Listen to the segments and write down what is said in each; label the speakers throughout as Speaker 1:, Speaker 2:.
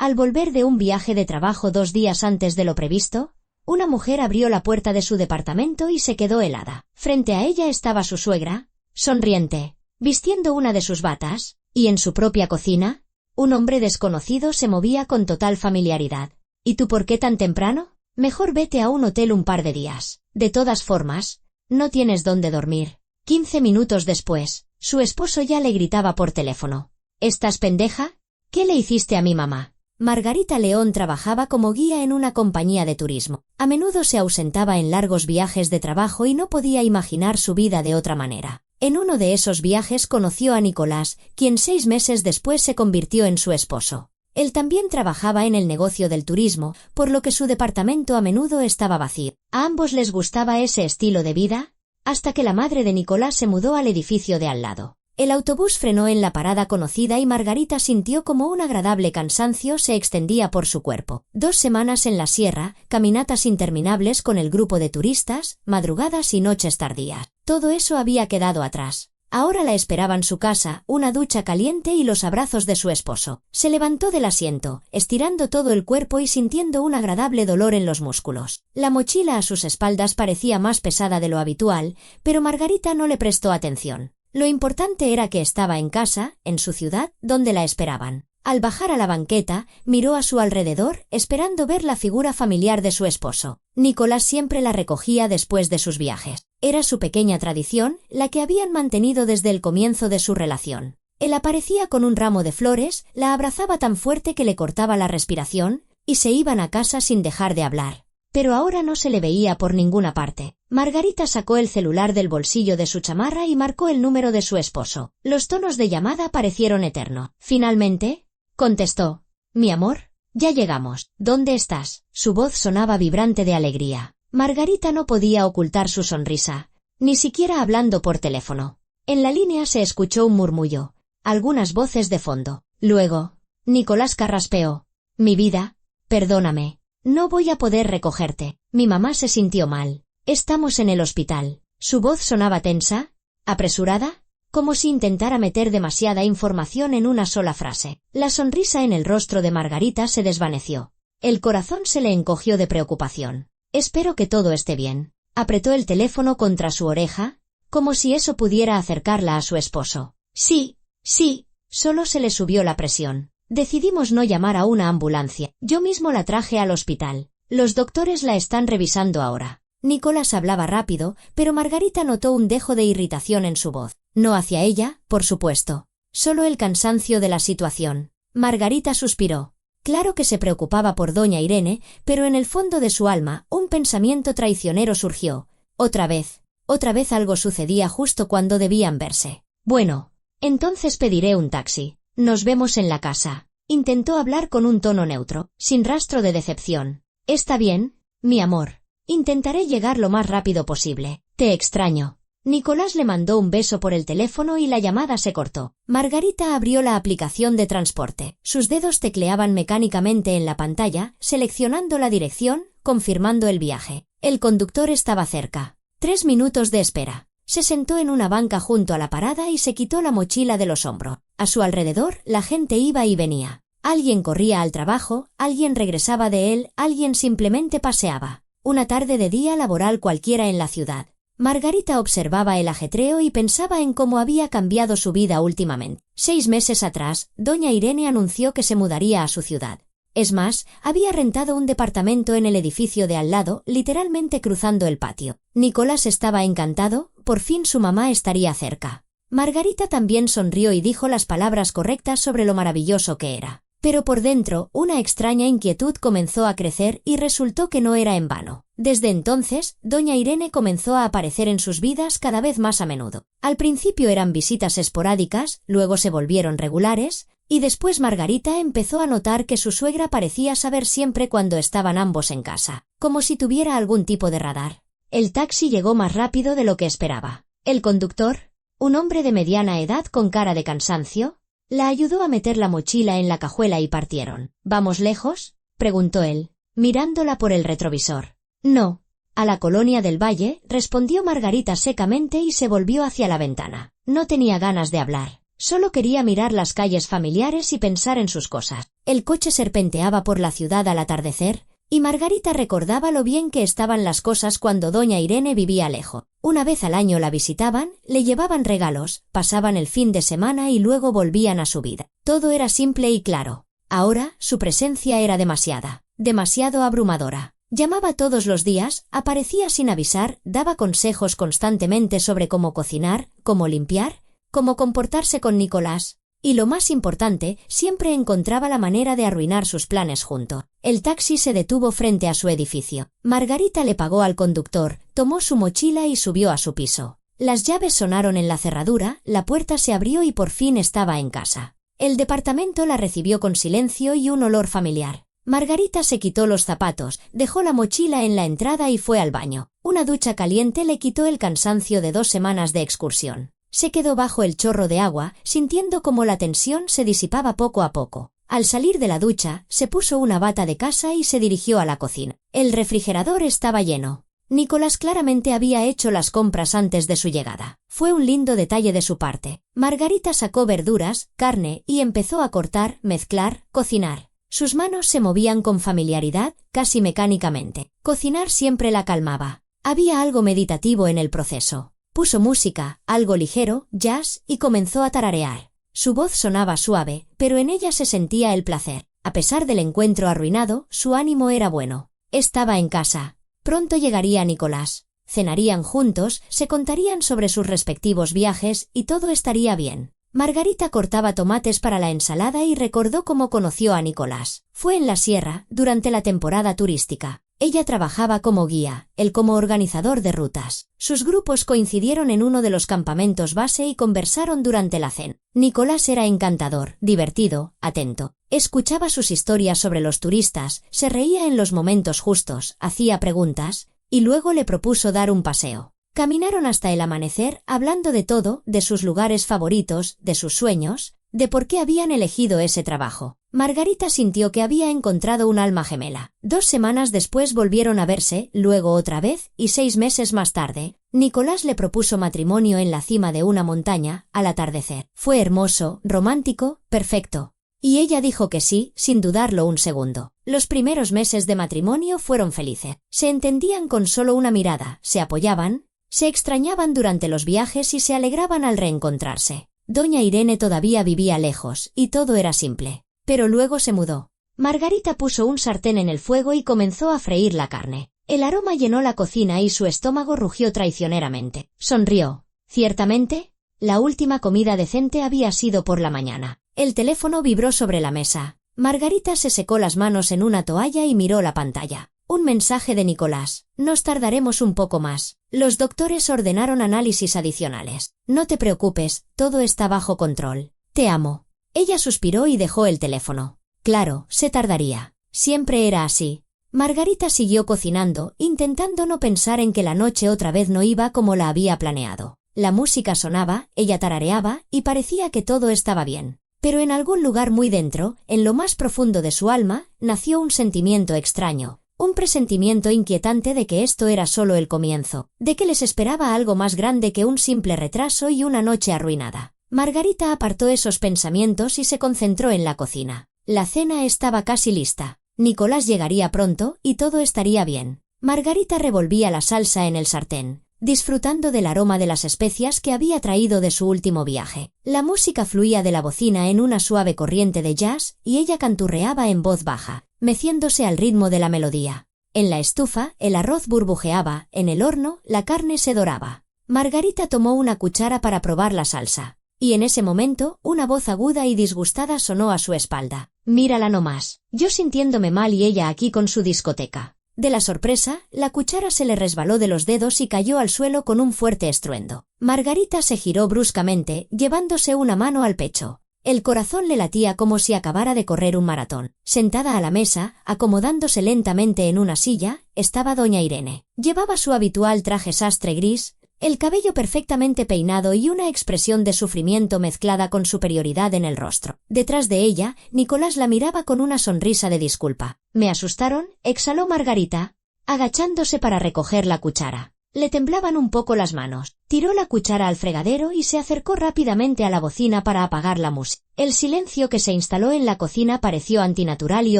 Speaker 1: Al volver de un viaje de trabajo 2 días antes de lo previsto, una mujer abrió la puerta de su departamento y se quedó helada. Frente a ella estaba su suegra, sonriente, vistiendo una de sus batas, y en su propia cocina, un hombre desconocido se movía con total familiaridad. ¿Y tú por qué tan temprano? Mejor vete a un hotel un par de días. De todas formas, no tienes dónde dormir. 15 minutos después, su esposo ya le gritaba por teléfono. ¿Estás pendeja? ¿Qué le hiciste a mi mamá? Margarita León trabajaba como guía en una compañía de turismo. A menudo se ausentaba en largos viajes de trabajo y no podía imaginar su vida de otra manera. En uno de esos viajes conoció a Nicolás, quien 6 meses después se convirtió en su esposo. Él también trabajaba en el negocio del turismo, por lo que su departamento a menudo estaba vacío. A ambos les gustaba ese estilo de vida, hasta que la madre de Nicolás se mudó al edificio de al lado. El autobús frenó en la parada conocida y Margarita sintió como un agradable cansancio se extendía por su cuerpo. 2 semanas en la sierra, caminatas interminables con el grupo de turistas, madrugadas y noches tardías. Todo eso había quedado atrás. Ahora la esperaban su casa, una ducha caliente y los abrazos de su esposo. Se levantó del asiento, estirando todo el cuerpo y sintiendo un agradable dolor en los músculos. La mochila a sus espaldas parecía más pesada de lo habitual, pero Margarita no le prestó atención. Lo importante era que estaba en casa, en su ciudad, donde la esperaban. Al bajar a la banqueta, miró a su alrededor, esperando ver la figura familiar de su esposo. Nicolás siempre la recogía después de sus viajes. Era su pequeña tradición, la que habían mantenido desde el comienzo de su relación. Él aparecía con un ramo de flores, la abrazaba tan fuerte que le cortaba la respiración, y se iban a casa sin dejar de hablar. Pero ahora no se le veía por ninguna parte. Margarita sacó el celular del bolsillo de su chamarra y marcó el número de su esposo. Los tonos de llamada parecieron eternos. Finalmente, contestó. «Mi amor, ya llegamos. ¿Dónde estás?» Su voz sonaba vibrante de alegría. Margarita no podía ocultar su sonrisa, ni siquiera hablando por teléfono. En la línea se escuchó un murmullo, algunas voces de fondo. Luego, Nicolás carraspeó. «Mi vida, perdóname. No voy a poder recogerte. Mi mamá se sintió mal. Estamos en el hospital». Su voz sonaba tensa, apresurada, como si intentara meter demasiada información en una sola frase. La sonrisa en el rostro de Margarita se desvaneció. El corazón se le encogió de preocupación. «Espero que todo esté bien». Apretó el teléfono contra su oreja, como si eso pudiera acercarla a su esposo. «Sí, sí». Solo se le subió la presión. «Decidimos no llamar a una ambulancia. Yo mismo la traje al hospital. Los doctores la están revisando ahora». Nicolás hablaba rápido, pero Margarita notó un dejo de irritación en su voz. No hacia ella, por supuesto. Solo el cansancio de la situación. Margarita suspiró. Claro que se preocupaba por doña Irene, pero en el fondo de su alma, un pensamiento traicionero surgió. Otra vez algo sucedía justo cuando debían verse. «Bueno, entonces pediré un taxi. Nos vemos en la casa». Intentó hablar con un tono neutro, sin rastro de decepción. «Está bien, mi amor. Intentaré llegar lo más rápido posible. Te extraño». Nicolás le mandó un beso por el teléfono y la llamada se cortó. Margarita abrió la aplicación de transporte. Sus dedos tecleaban mecánicamente en la pantalla, seleccionando la dirección, confirmando el viaje. El conductor estaba cerca. 3 minutos de espera. Se sentó en una banca junto a la parada y se quitó la mochila de los hombros. A su alrededor, la gente iba y venía. Alguien corría al trabajo, alguien regresaba de él, alguien simplemente paseaba. Una tarde de día laboral cualquiera en la ciudad. Margarita observaba el ajetreo y pensaba en cómo había cambiado su vida últimamente. 6 meses atrás, doña Irene anunció que se mudaría a su ciudad. Es más, había rentado un departamento en el edificio de al lado, literalmente cruzando el patio. Nicolás estaba encantado, por fin su mamá estaría cerca. Margarita también sonrió y dijo las palabras correctas sobre lo maravilloso que era. Pero por dentro, una extraña inquietud comenzó a crecer y resultó que no era en vano. Desde entonces, doña Irene comenzó a aparecer en sus vidas cada vez más a menudo. Al principio eran visitas esporádicas, luego se volvieron regulares, y después Margarita empezó a notar que su suegra parecía saber siempre cuando estaban ambos en casa, como si tuviera algún tipo de radar. El taxi llegó más rápido de lo que esperaba. El conductor, un hombre de mediana edad con cara de cansancio, la ayudó a meter la mochila en la cajuela y partieron. «¿Vamos lejos?», preguntó él, mirándola por el retrovisor. «No, a la Colonia del Valle», respondió Margarita secamente y se volvió hacia la ventana. No tenía ganas de hablar. Solo quería mirar las calles familiares y pensar en sus cosas. El coche serpenteaba por la ciudad al atardecer, y Margarita recordaba lo bien que estaban las cosas cuando doña Irene vivía lejos. Una vez al año la visitaban, le llevaban regalos, pasaban el fin de semana y luego volvían a su vida. Todo era simple y claro. Ahora, su presencia era demasiado abrumadora. Llamaba todos los días, aparecía sin avisar, daba consejos constantemente sobre cómo cocinar, cómo limpiar, cómo comportarse con Nicolás. Y lo más importante, siempre encontraba la manera de arruinar sus planes junto. El taxi se detuvo frente a su edificio. Margarita le pagó al conductor, tomó su mochila y subió a su piso. Las llaves sonaron en la cerradura, la puerta se abrió y por fin estaba en casa. El departamento la recibió con silencio y un olor familiar. Margarita se quitó los zapatos, dejó la mochila en la entrada y fue al baño. Una ducha caliente le quitó el cansancio de 2 semanas de excursión. Se quedó bajo el chorro de agua, sintiendo cómo la tensión se disipaba poco a poco. Al salir de la ducha, se puso una bata de casa y se dirigió a la cocina. El refrigerador estaba lleno. Nicolás claramente había hecho las compras antes de su llegada. Fue un lindo detalle de su parte. Margarita sacó verduras, carne y empezó a cortar, mezclar, cocinar. Sus manos se movían con familiaridad, casi mecánicamente. Cocinar siempre la calmaba. Había algo meditativo en el proceso. Puso música, algo ligero, jazz, y comenzó a tararear. Su voz sonaba suave, pero en ella se sentía el placer. A pesar del encuentro arruinado, su ánimo era bueno. Estaba en casa. Pronto llegaría Nicolás. Cenarían juntos, se contarían sobre sus respectivos viajes y todo estaría bien. Margarita cortaba tomates para la ensalada y recordó cómo conoció a Nicolás. Fue en la sierra, durante la temporada turística. Ella trabajaba como guía, él como organizador de rutas. Sus grupos coincidieron en uno de los campamentos base y conversaron durante la cena. Nicolás era encantador, divertido, atento. Escuchaba sus historias sobre los turistas, se reía en los momentos justos, hacía preguntas, y luego le propuso dar un paseo. Caminaron hasta el amanecer, hablando de todo, de sus lugares favoritos, de sus sueños, de por qué habían elegido ese trabajo. Margarita sintió que había encontrado un alma gemela. 2 semanas después volvieron a verse, luego otra vez, y 6 meses más tarde, Nicolás le propuso matrimonio en la cima de una montaña, al atardecer. Fue hermoso, romántico, perfecto. Y ella dijo que sí, sin dudarlo un segundo. Los primeros meses de matrimonio fueron felices. Se entendían con solo una mirada, se apoyaban, se extrañaban durante los viajes y se alegraban al reencontrarse. Doña Irene todavía vivía lejos, y todo era simple. Pero luego se mudó. Margarita puso un sartén en el fuego y comenzó a freír la carne. El aroma llenó la cocina y su estómago rugió traicioneramente. Sonrió. Ciertamente, la última comida decente había sido por la mañana. El teléfono vibró sobre la mesa. Margarita se secó las manos en una toalla y miró la pantalla. Un mensaje de Nicolás. Nos tardaremos un poco más. Los doctores ordenaron análisis adicionales. No te preocupes, todo está bajo control. Te amo. Ella suspiró y dejó el teléfono. Claro, se tardaría. Siempre era así. Margarita siguió cocinando, intentando no pensar en que la noche otra vez no iba como la había planeado. La música sonaba, ella tarareaba, y parecía que todo estaba bien. Pero en algún lugar muy dentro, en lo más profundo de su alma, nació un sentimiento extraño. Un presentimiento inquietante de que esto era solo el comienzo, de que les esperaba algo más grande que un simple retraso y una noche arruinada. Margarita apartó esos pensamientos y se concentró en la cocina. La cena estaba casi lista. Nicolás llegaría pronto y todo estaría bien. Margarita revolvía la salsa en el sartén, disfrutando del aroma de las especias que había traído de su último viaje. La música fluía de la bocina en una suave corriente de jazz y ella canturreaba en voz baja, meciéndose al ritmo de la melodía. En la estufa, el arroz burbujeaba, en el horno, la carne se doraba. Margarita tomó una cuchara para probar la salsa, y en ese momento, una voz aguda y disgustada sonó a su espalda. Mírala nomás, yo sintiéndome mal y ella aquí con su discoteca. De la sorpresa, la cuchara se le resbaló de los dedos y cayó al suelo con un fuerte estruendo. Margarita se giró bruscamente, llevándose una mano al pecho. El corazón le latía como si acabara de correr un maratón. Sentada a la mesa, acomodándose lentamente en una silla, estaba doña Irene. Llevaba su habitual traje sastre gris, el cabello perfectamente peinado y una expresión de sufrimiento mezclada con superioridad en el rostro. Detrás de ella, Nicolás la miraba con una sonrisa de disculpa. «¿Me asustaron?», exhaló Margarita, agachándose para recoger la cuchara. Le temblaban un poco las manos. Tiró la cuchara al fregadero y se acercó rápidamente a la bocina para apagar la música. El silencio que se instaló en la cocina pareció antinatural y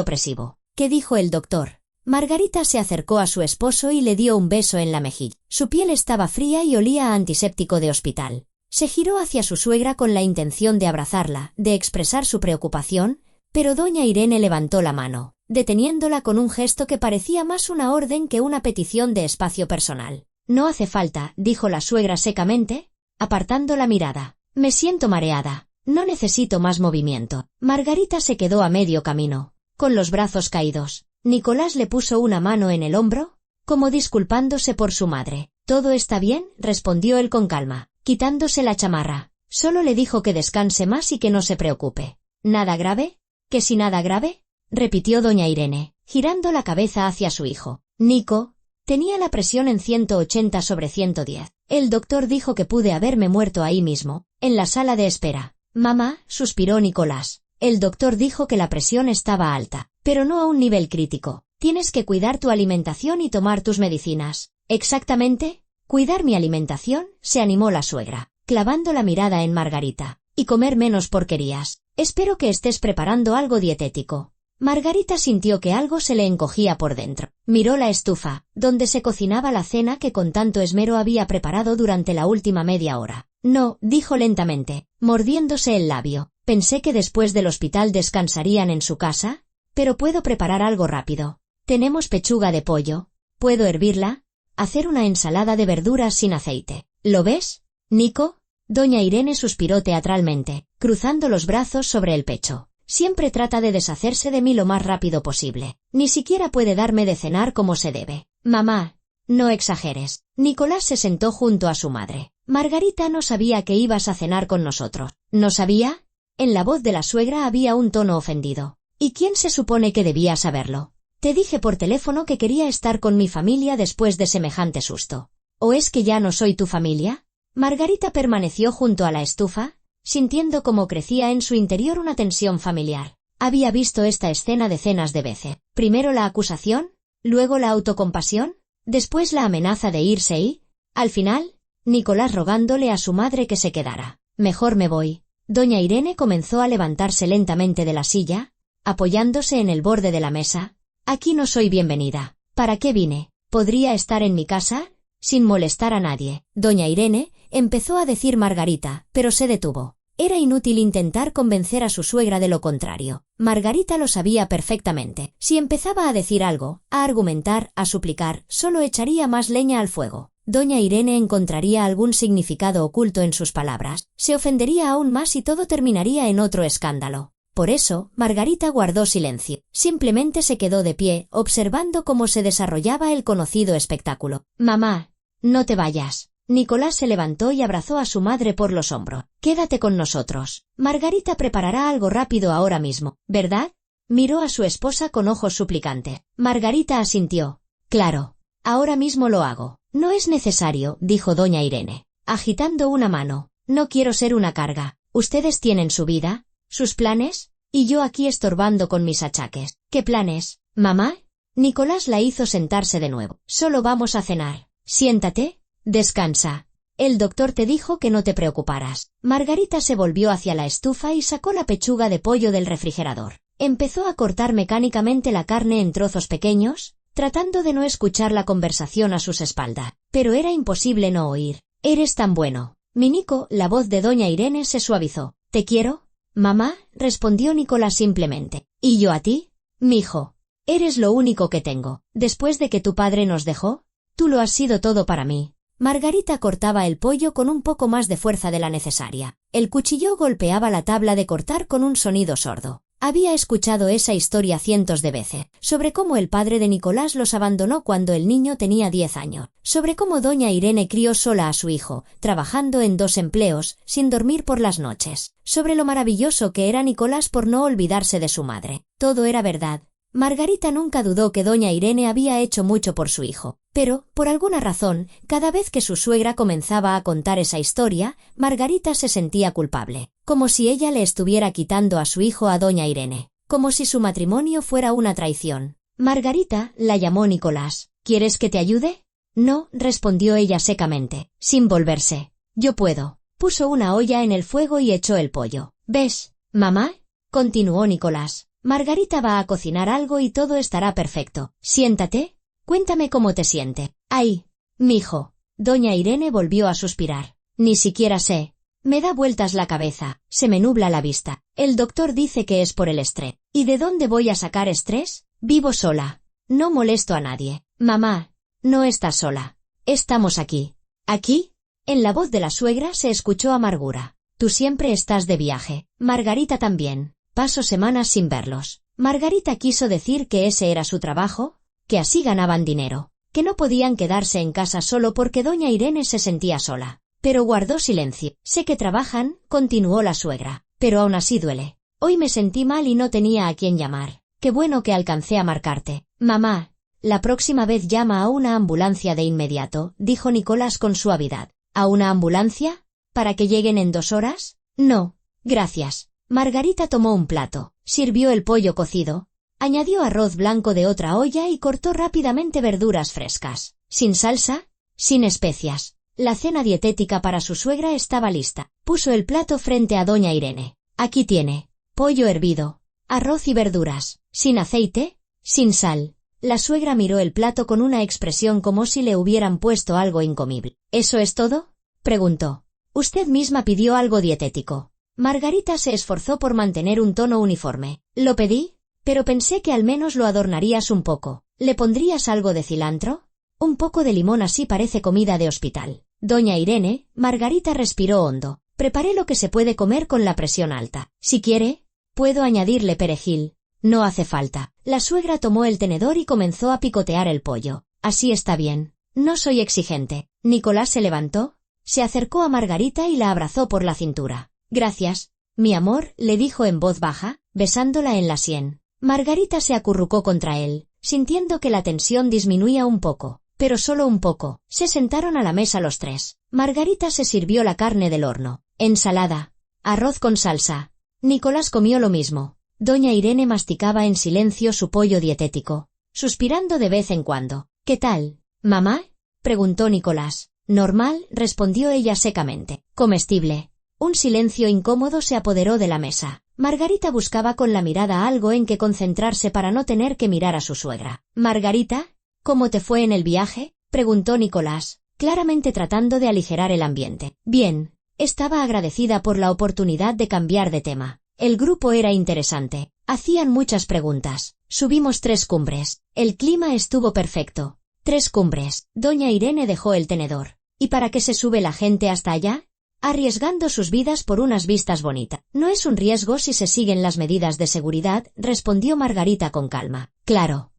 Speaker 1: opresivo. ¿Qué dijo el doctor? Margarita se acercó a su esposo y le dio un beso en la mejilla. Su piel estaba fría y olía a antiséptico de hospital. Se giró hacia su suegra con la intención de abrazarla, de expresar su preocupación, pero doña Irene levantó la mano, deteniéndola con un gesto que parecía más una orden que una petición de espacio personal. No hace falta, dijo la suegra secamente, apartando la mirada. Me siento mareada. No necesito más movimiento. Margarita se quedó a medio camino, con los brazos caídos. Nicolás le puso una mano en el hombro, como disculpándose por su madre. «¿Todo está bien?», respondió él con calma, quitándose la chamarra. Solo le dijo que descanse más y que no se preocupe. «¿Nada grave? ¿Que si nada grave?», repitió doña Irene, girando la cabeza hacia su hijo. Nico tenía la presión en 180/110. El doctor dijo que pude haberme muerto ahí mismo, en la sala de espera. «Mamá», suspiró Nicolás. El doctor dijo que la presión estaba alta, pero no a un nivel crítico. Tienes que cuidar tu alimentación y tomar tus medicinas. «¿Exactamente? ¿Cuidar mi alimentación?», se animó la suegra, clavando la mirada en Margarita. «Y comer menos porquerías. Espero que estés preparando algo dietético». Margarita sintió que algo se le encogía por dentro. Miró la estufa, donde se cocinaba la cena que con tanto esmero había preparado durante la última media hora. «No», dijo lentamente, mordiéndose el labio. «Pensé que después del hospital descansarían en su casa, pero puedo preparar algo rápido. Tenemos pechuga de pollo. Puedo hervirla, hacer una ensalada de verduras sin aceite. ¿Lo ves, Nico?». Doña Irene suspiró teatralmente, cruzando los brazos sobre el pecho. «Siempre trata de deshacerse de mí lo más rápido posible. Ni siquiera puede darme de cenar como se debe». «Mamá, no exageres». Nicolás se sentó junto a su madre. «Margarita no sabía que ibas a cenar con nosotros». «¿No sabía?». En la voz de la suegra había un tono ofendido. «¿Y quién se supone que debía saberlo? Te dije por teléfono que quería estar con mi familia después de semejante susto. ¿O es que ya no soy tu familia?». Margarita permaneció junto a la estufa, sintiendo cómo crecía en su interior una tensión familiar. Había visto esta escena decenas de veces. Primero la acusación, luego la autocompasión, después la amenaza de irse y, al final, Nicolás rogándole a su madre que se quedara. «Mejor me voy». Doña Irene comenzó a levantarse lentamente de la silla, apoyándose en el borde de la mesa. «Aquí no soy bienvenida. ¿Para qué vine? ¿Podría estar en mi casa, sin molestar a nadie?». «Doña Irene», empezó a decir Margarita, pero se detuvo. Era inútil intentar convencer a su suegra de lo contrario. Margarita lo sabía perfectamente. Si empezaba a decir algo, a argumentar, a suplicar, solo echaría más leña al fuego. Doña Irene encontraría algún significado oculto en sus palabras, se ofendería aún más y todo terminaría en otro escándalo. Por eso, Margarita guardó silencio. Simplemente se quedó de pie, observando cómo se desarrollaba el conocido espectáculo. «Mamá, no te vayas». Nicolás se levantó y abrazó a su madre por los hombros. «Quédate con nosotros. Margarita preparará algo rápido ahora mismo, ¿verdad?». Miró a su esposa con ojos suplicantes. Margarita asintió. «Claro. Ahora mismo lo hago». «No es necesario», dijo doña Irene, agitando una mano. «No quiero ser una carga. Ustedes tienen su vida, sus planes, y yo aquí estorbando con mis achaques». «¿Qué planes, mamá?». Nicolás la hizo sentarse de nuevo. «Solo vamos a cenar. Siéntate, descansa. El doctor te dijo que no te preocuparas». Margarita se volvió hacia la estufa y sacó la pechuga de pollo del refrigerador. Empezó a cortar mecánicamente la carne en trozos pequeños, tratando de no escuchar la conversación a sus espaldas. Pero era imposible no oír. «Eres tan bueno, mi Nico». La voz de doña Irene se suavizó. «¿Te quiero, mamá?», respondió Nicolás simplemente. «¿Y yo a ti, mijo? Eres lo único que tengo. Después de que tu padre nos dejó, tú lo has sido todo para mí». Margarita cortaba el pollo con un poco más de fuerza de la necesaria. El cuchillo golpeaba la tabla de cortar con un sonido sordo. Había escuchado esa historia cientos de veces, sobre cómo el padre de Nicolás los abandonó cuando el niño tenía 10 años, sobre cómo doña Irene crió sola a su hijo, trabajando en 2 empleos, sin dormir por las noches, sobre lo maravilloso que era Nicolás por no olvidarse de su madre. Todo era verdad. Margarita nunca dudó que doña Irene había hecho mucho por su hijo, pero, por alguna razón, cada vez que su suegra comenzaba a contar esa historia, Margarita se sentía culpable, como si ella le estuviera quitando a su hijo a doña Irene, como si su matrimonio fuera una traición. «Margarita», la llamó Nicolás. «¿Quieres que te ayude?». No, respondió ella secamente, sin volverse. Yo puedo. Puso una olla en el fuego y echó el pollo. ¿Ves, mamá? Continuó Nicolás. Margarita va a cocinar algo y todo estará perfecto. Siéntate. Cuéntame cómo te siente. Ay, mijo. Doña Irene volvió a suspirar. Ni siquiera sé. Me da vueltas la cabeza, se me nubla la vista. El doctor dice que es por el estrés. ¿Y de dónde voy a sacar estrés? Vivo sola. No molesto a nadie. Mamá, no estás sola. Estamos aquí. ¿Aquí? En la voz de la suegra se escuchó amargura. Tú siempre estás de viaje. Margarita también. Paso semanas sin verlos. Margarita quiso decir que ese era su trabajo, que así ganaban dinero, que no podían quedarse en casa solo porque doña Irene se sentía sola. Pero guardó silencio. Sé que trabajan, continuó la suegra, pero aún así duele. Hoy me sentí mal y no tenía a quién llamar. Qué bueno que alcancé a marcarte. Mamá, la próxima vez llama a una ambulancia de inmediato, dijo Nicolás con suavidad. ¿A una ambulancia? ¿Para que lleguen en 2 horas? No, gracias. Margarita tomó un plato, sirvió el pollo cocido, añadió arroz blanco de otra olla y cortó rápidamente verduras frescas. Sin salsa, sin especias. La cena dietética para su suegra estaba lista. Puso el plato frente a doña Irene. Aquí tiene. Pollo hervido, arroz y verduras, sin aceite, sin sal. La suegra miró el plato con una expresión como si le hubieran puesto algo incomible. ¿Eso es todo? Preguntó. Usted misma pidió algo dietético. Margarita se esforzó por mantener un tono uniforme. Lo pedí, pero pensé que al menos lo adornarías un poco. ¿Le pondrías algo de cilantro? Un poco de limón, así parece comida de hospital. Doña Irene, Margarita respiró hondo. Preparé lo que se puede comer con la presión alta. Si quiere, puedo añadirle perejil. No hace falta. La suegra tomó el tenedor y comenzó a picotear el pollo. Así está bien. No soy exigente. Nicolás se levantó, se acercó a Margarita y la abrazó por la cintura. Gracias, mi amor, le dijo en voz baja, besándola en la sien. Margarita se acurrucó contra él, sintiendo que la tensión disminuía un poco, pero solo un poco. Se sentaron a la mesa los tres. Margarita se sirvió la carne del horno, ensalada, arroz con salsa. Nicolás comió lo mismo. Doña Irene masticaba en silencio su pollo dietético, suspirando de vez en cuando. ¿Qué tal, mamá? Preguntó Nicolás. Normal, respondió ella secamente. Comestible. Un silencio incómodo se apoderó de la mesa. Margarita buscaba con la mirada algo en que concentrarse para no tener que mirar a su suegra. Margarita, ¿cómo te fue en el viaje? Preguntó Nicolás, claramente tratando de aligerar el ambiente. Bien, estaba agradecida por la oportunidad de cambiar de tema. El grupo era interesante. Hacían muchas preguntas. Subimos 3 cumbres. El clima estuvo perfecto. 3 cumbres. Doña Irene dejó el tenedor. ¿Y para qué se sube la gente hasta allá? Arriesgando sus vidas por unas vistas bonitas. No es un riesgo si se siguen las medidas de seguridad, respondió Margarita con calma. Claro,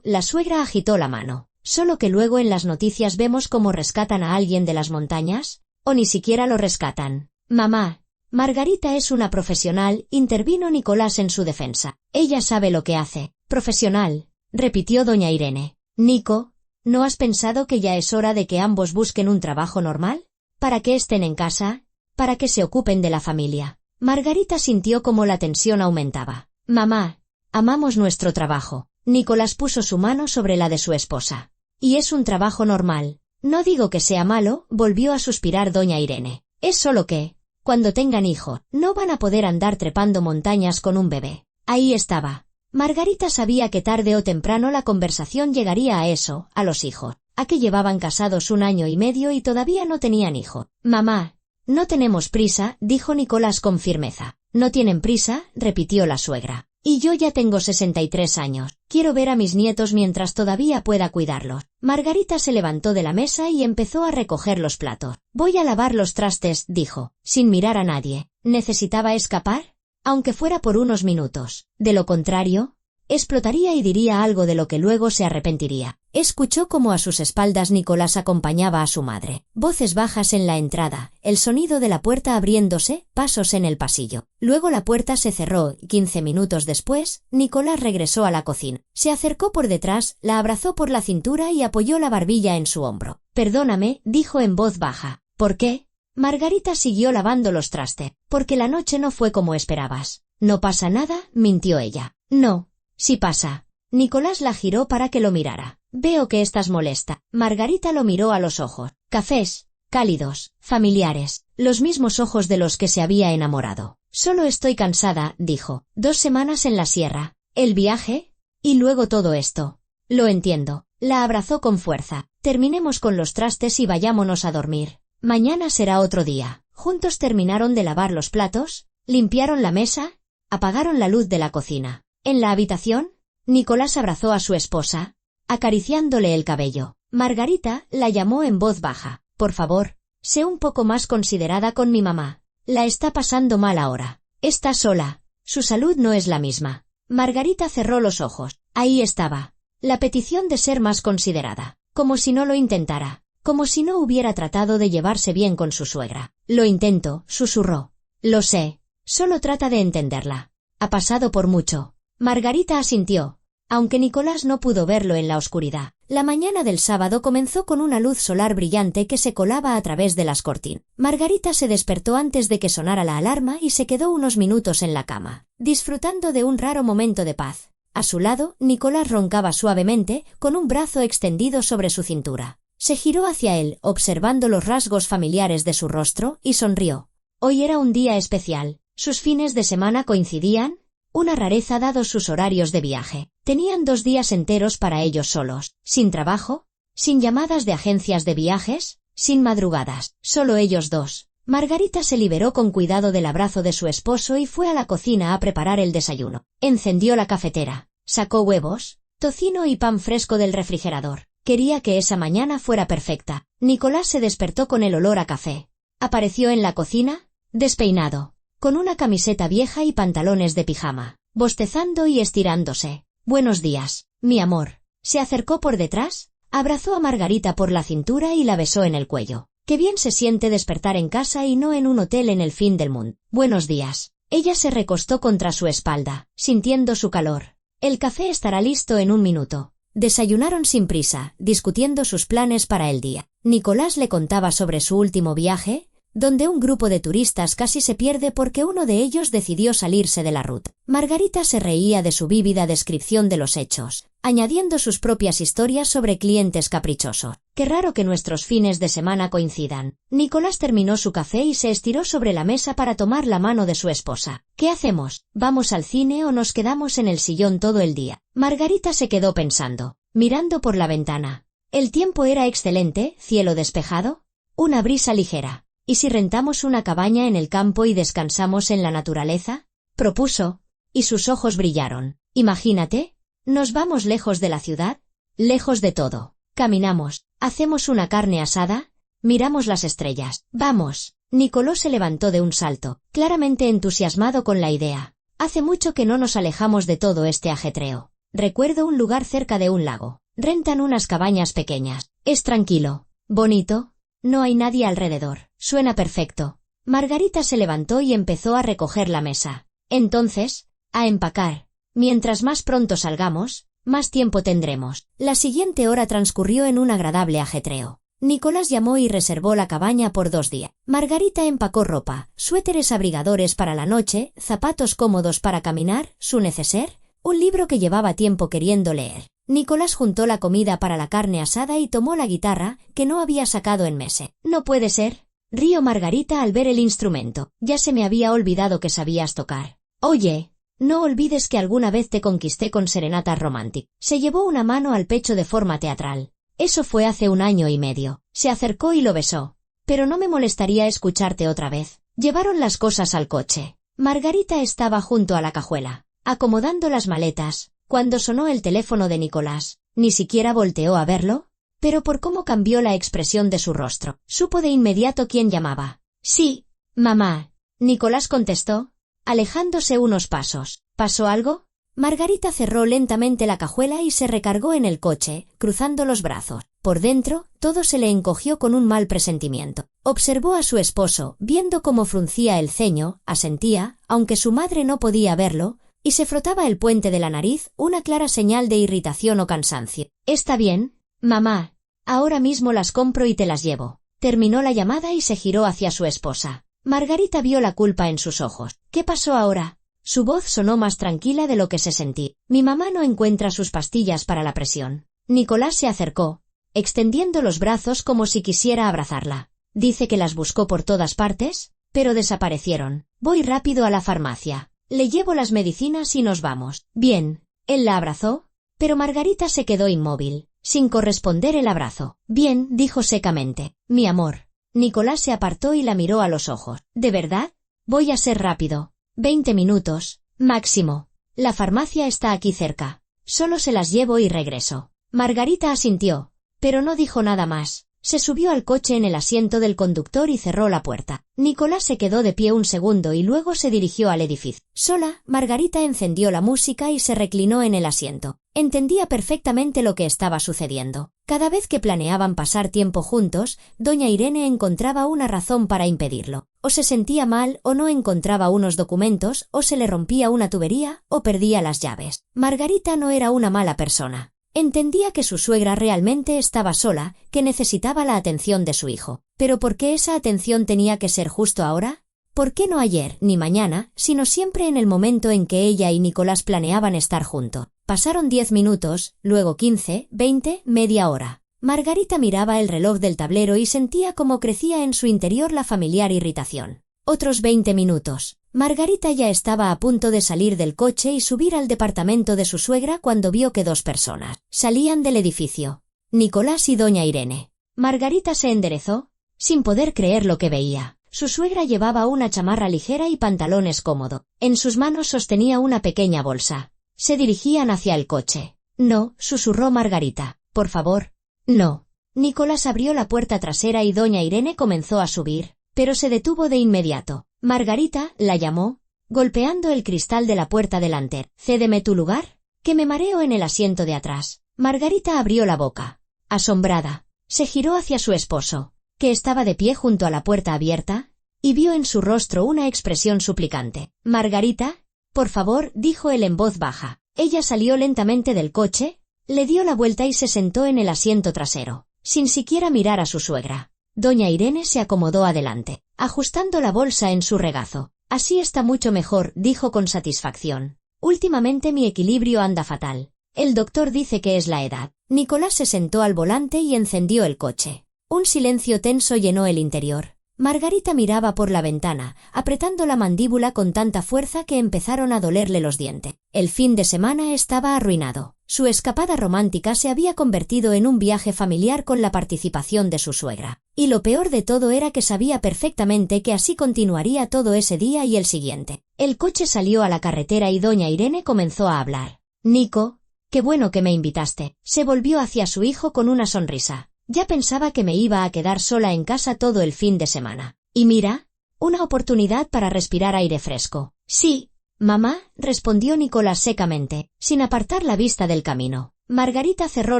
Speaker 1: la suegra agitó la mano. Solo que luego en las noticias vemos cómo rescatan a alguien de las montañas, o ni siquiera lo rescatan. Mamá, Margarita es una profesional, intervino Nicolás en su defensa. Ella sabe lo que hace. Profesional, repitió doña Irene. Nico, ¿no has pensado que ya es hora de que ambos busquen un trabajo normal? ¿Para que estén en casa? ¿Para que se ocupen de la familia? Margarita sintió como la tensión aumentaba. Mamá, amamos nuestro trabajo. Nicolás puso su mano sobre la de su esposa. Y es un trabajo normal. No digo que sea malo, volvió a suspirar doña Irene. Es solo que, cuando tengan hijo, no van a poder andar trepando montañas con un bebé. Ahí estaba. Margarita sabía que tarde o temprano la conversación llegaría a eso, a los hijos. A que llevaban casados 1 año y medio y todavía no tenían hijo. Mamá, no tenemos prisa, dijo Nicolás con firmeza. No tienen prisa, repitió la suegra. Y yo ya tengo 63 años. Quiero ver a mis nietos mientras todavía pueda cuidarlos. Margarita se levantó de la mesa y empezó a recoger los platos. Voy a lavar los trastes, dijo, sin mirar a nadie. ¿Necesitaba escapar? Aunque fuera por unos minutos. De lo contrario, explotaría y diría algo de lo que luego se arrepentiría. Escuchó como a sus espaldas Nicolás acompañaba a su madre. Voces bajas en la entrada, el sonido de la puerta abriéndose, pasos en el pasillo. Luego la puerta se cerró y 15 minutos después, Nicolás regresó a la cocina. Se acercó por detrás, la abrazó por la cintura y apoyó la barbilla en su hombro. Perdóname, dijo en voz baja. ¿Por qué? Margarita siguió lavando los trastes. Porque la noche no fue como esperabas. No pasa nada, mintió ella. No, sí pasa. Nicolás la giró para que lo mirara. Veo que estás molesta. Margarita lo miró a los ojos. Cafés, cálidos, familiares, los mismos ojos de los que se había enamorado. Solo estoy cansada, dijo. 2 semanas en la sierra, el viaje, y luego todo esto. Lo entiendo. La abrazó con fuerza. Terminemos con los trastes y vayámonos a dormir. Mañana será otro día. Juntos terminaron de lavar los platos, limpiaron la mesa, apagaron la luz de la cocina. En la habitación, Nicolás abrazó a su esposa, acariciándole el cabello. Margarita la llamó en voz baja. Por favor, sé un poco más considerada con mi mamá. La está pasando mal ahora. Está sola. Su salud no es la misma. Margarita cerró los ojos. Ahí estaba. La petición de ser más considerada. Como si no lo intentara. Como si no hubiera tratado de llevarse bien con su suegra. Lo intento, susurró. Lo sé. Solo trata de entenderla. Ha pasado por mucho. Margarita asintió, aunque Nicolás no pudo verlo en la oscuridad. La mañana del sábado comenzó con una luz solar brillante que se colaba a través de las cortinas. Margarita se despertó antes de que sonara la alarma y se quedó unos minutos en la cama, disfrutando de un raro momento de paz. A su lado, Nicolás roncaba suavemente, con un brazo extendido sobre su cintura. Se giró hacia él, observando los rasgos familiares de su rostro, y sonrió. Hoy era un día especial. Sus fines de semana coincidían, una rareza dados sus horarios de viaje. Tenían 2 días enteros para ellos solos, sin trabajo, sin llamadas de agencias de viajes, sin madrugadas, solo ellos dos. Margarita se liberó con cuidado del abrazo de su esposo y fue a la cocina a preparar el desayuno. Encendió la cafetera, sacó huevos, tocino y pan fresco del refrigerador. Quería que esa mañana fuera perfecta. Nicolás se despertó con el olor a café. Apareció en la cocina, despeinado, con una camiseta vieja y pantalones de pijama, bostezando y estirándose. Buenos días, mi amor. Se acercó por detrás, abrazó a Margarita por la cintura y la besó en el cuello. Qué bien se siente despertar en casa y no en un hotel en el fin del mundo. Buenos días. Ella se recostó contra su espalda, sintiendo su calor. El café estará listo en 1 minuto. Desayunaron sin prisa, discutiendo sus planes para el día. Nicolás le contaba sobre su último viaje, donde un grupo de turistas casi se pierde porque uno de ellos decidió salirse de la ruta. Margarita se reía de su vívida descripción de los hechos, añadiendo sus propias historias sobre clientes caprichosos. Qué raro que nuestros fines de semana coincidan. Nicolás terminó su café y se estiró sobre la mesa para tomar la mano de su esposa. ¿Qué hacemos? ¿Vamos al cine o nos quedamos en el sillón todo el día? Margarita se quedó pensando, mirando por la ventana. El tiempo era excelente, cielo despejado, una brisa ligera. ¿Y si rentamos una cabaña en el campo y descansamos en la naturaleza? Propuso, y sus ojos brillaron. Imagínate, nos vamos lejos de la ciudad, lejos de todo. Caminamos, hacemos una carne asada, miramos las estrellas. Vamos. Nicolás se levantó de un salto, claramente entusiasmado con la idea. Hace mucho que no nos alejamos de todo este ajetreo. Recuerdo un lugar cerca de un lago. Rentan unas cabañas pequeñas. Es tranquilo, bonito. No hay nadie alrededor. Suena perfecto. Margarita se levantó y empezó a recoger la mesa. Entonces, a empacar. Mientras más pronto salgamos, más tiempo tendremos. La siguiente hora transcurrió en un agradable ajetreo. Nicolás llamó y reservó la cabaña por 2 días. Margarita empacó ropa, suéteres abrigadores para la noche, zapatos cómodos para caminar, su neceser, un libro que llevaba tiempo queriendo leer. Nicolás juntó la comida para la carne asada y tomó la guitarra, que no había sacado en meses. No puede ser. Rió Margarita al ver el instrumento. Ya se me había olvidado que sabías tocar. Oye, no olvides que alguna vez te conquisté con serenatas románticas. Se llevó una mano al pecho de forma teatral. Eso fue hace 1 año y medio. Se acercó y lo besó. Pero no me molestaría escucharte otra vez. Llevaron las cosas al coche. Margarita estaba junto a la cajuela, acomodando las maletas, cuando sonó el teléfono de Nicolás. Ni siquiera volteó a verlo, pero por cómo cambió la expresión de su rostro, supo de inmediato quién llamaba. Sí, mamá. Nicolás contestó, alejándose unos pasos. ¿Pasó algo? Margarita cerró lentamente la cajuela y se recargó en el coche, cruzando los brazos. Por dentro, todo se le encogió con un mal presentimiento. Observó a su esposo, viendo cómo fruncía el ceño, asentía, aunque su madre no podía verlo, y se frotaba el puente de la nariz, una clara señal de irritación o cansancio. Está bien, mamá. Ahora mismo las compro y te las llevo. Terminó la llamada y se giró hacia su esposa. Margarita vio la culpa en sus ojos. ¿Qué pasó ahora? Su voz sonó más tranquila de lo que se sentía. Mi mamá no encuentra sus pastillas para la presión. Nicolás se acercó, extendiendo los brazos como si quisiera abrazarla. Dice que las buscó por todas partes, pero desaparecieron. Voy rápido a la farmacia. Le llevo las medicinas y nos vamos. Bien. Él la abrazó, pero Margarita se quedó inmóvil, sin corresponder el abrazo. Bien, dijo secamente. Mi amor. Nicolás se apartó y la miró a los ojos. ¿De verdad? Voy a ser rápido. 20 minutos, máximo. La farmacia está aquí cerca. Solo se las llevo y regreso. Margarita asintió, pero no dijo nada más. Se subió al coche en el asiento del conductor y cerró la puerta. Nicolás se quedó de pie un segundo y luego se dirigió al edificio. Sola, Margarita encendió la música y se reclinó en el asiento. Entendía perfectamente lo que estaba sucediendo. Cada vez que planeaban pasar tiempo juntos, doña Irene encontraba una razón para impedirlo. O se sentía mal, o no encontraba unos documentos, o se le rompía una tubería, o perdía las llaves. Margarita no era una mala persona. Entendía que su suegra realmente estaba sola, que necesitaba la atención de su hijo. ¿Pero por qué esa atención tenía que ser justo ahora? ¿Por qué no ayer, ni mañana, sino siempre en el momento en que ella y Nicolás planeaban estar juntos? Pasaron 10 minutos, luego 15, 20, media hora. Margarita miraba el reloj del tablero y sentía cómo crecía en su interior la familiar irritación. Otros 20 minutos. Margarita ya estaba a punto de salir del coche y subir al departamento de su suegra cuando vio que 2 personas salían del edificio. Nicolás y doña Irene. Margarita se enderezó, sin poder creer lo que veía. Su suegra llevaba una chamarra ligera y pantalones cómodos. En sus manos sostenía una pequeña bolsa. Se dirigían hacia el coche. No, susurró Margarita. Por favor. No. Nicolás abrió la puerta trasera y doña Irene comenzó a subir, pero se detuvo de inmediato. Margarita, la llamó, golpeando el cristal de la puerta delantera. «Cédeme tu lugar, que me mareo en el asiento de atrás». Margarita abrió la boca. Asombrada, se giró hacia su esposo, que estaba de pie junto a la puerta abierta, y vio en su rostro una expresión suplicante. «Margarita, por favor», dijo él en voz baja. Ella salió lentamente del coche, le dio la vuelta y se sentó en el asiento trasero, sin siquiera mirar a su suegra. Doña Irene se acomodó adelante, ajustando la bolsa en su regazo. «Así está mucho mejor», dijo con satisfacción. «Últimamente mi equilibrio anda fatal. El doctor dice que es la edad». Nicolás se sentó al volante y encendió el coche. Un silencio tenso llenó el interior. Margarita miraba por la ventana, apretando la mandíbula con tanta fuerza que empezaron a dolerle los dientes. El fin de semana estaba arruinado. Su escapada romántica se había convertido en un viaje familiar con la participación de su suegra. Y lo peor de todo era que sabía perfectamente que así continuaría todo ese día y el siguiente. El coche salió a la carretera y doña Irene comenzó a hablar. «Nico, qué bueno que me invitaste». Se volvió hacia su hijo con una sonrisa. «Ya pensaba que me iba a quedar sola en casa todo el fin de semana. Y mira, una oportunidad para respirar aire fresco». «Sí, mamá», respondió Nicolás secamente, sin apartar la vista del camino. Margarita cerró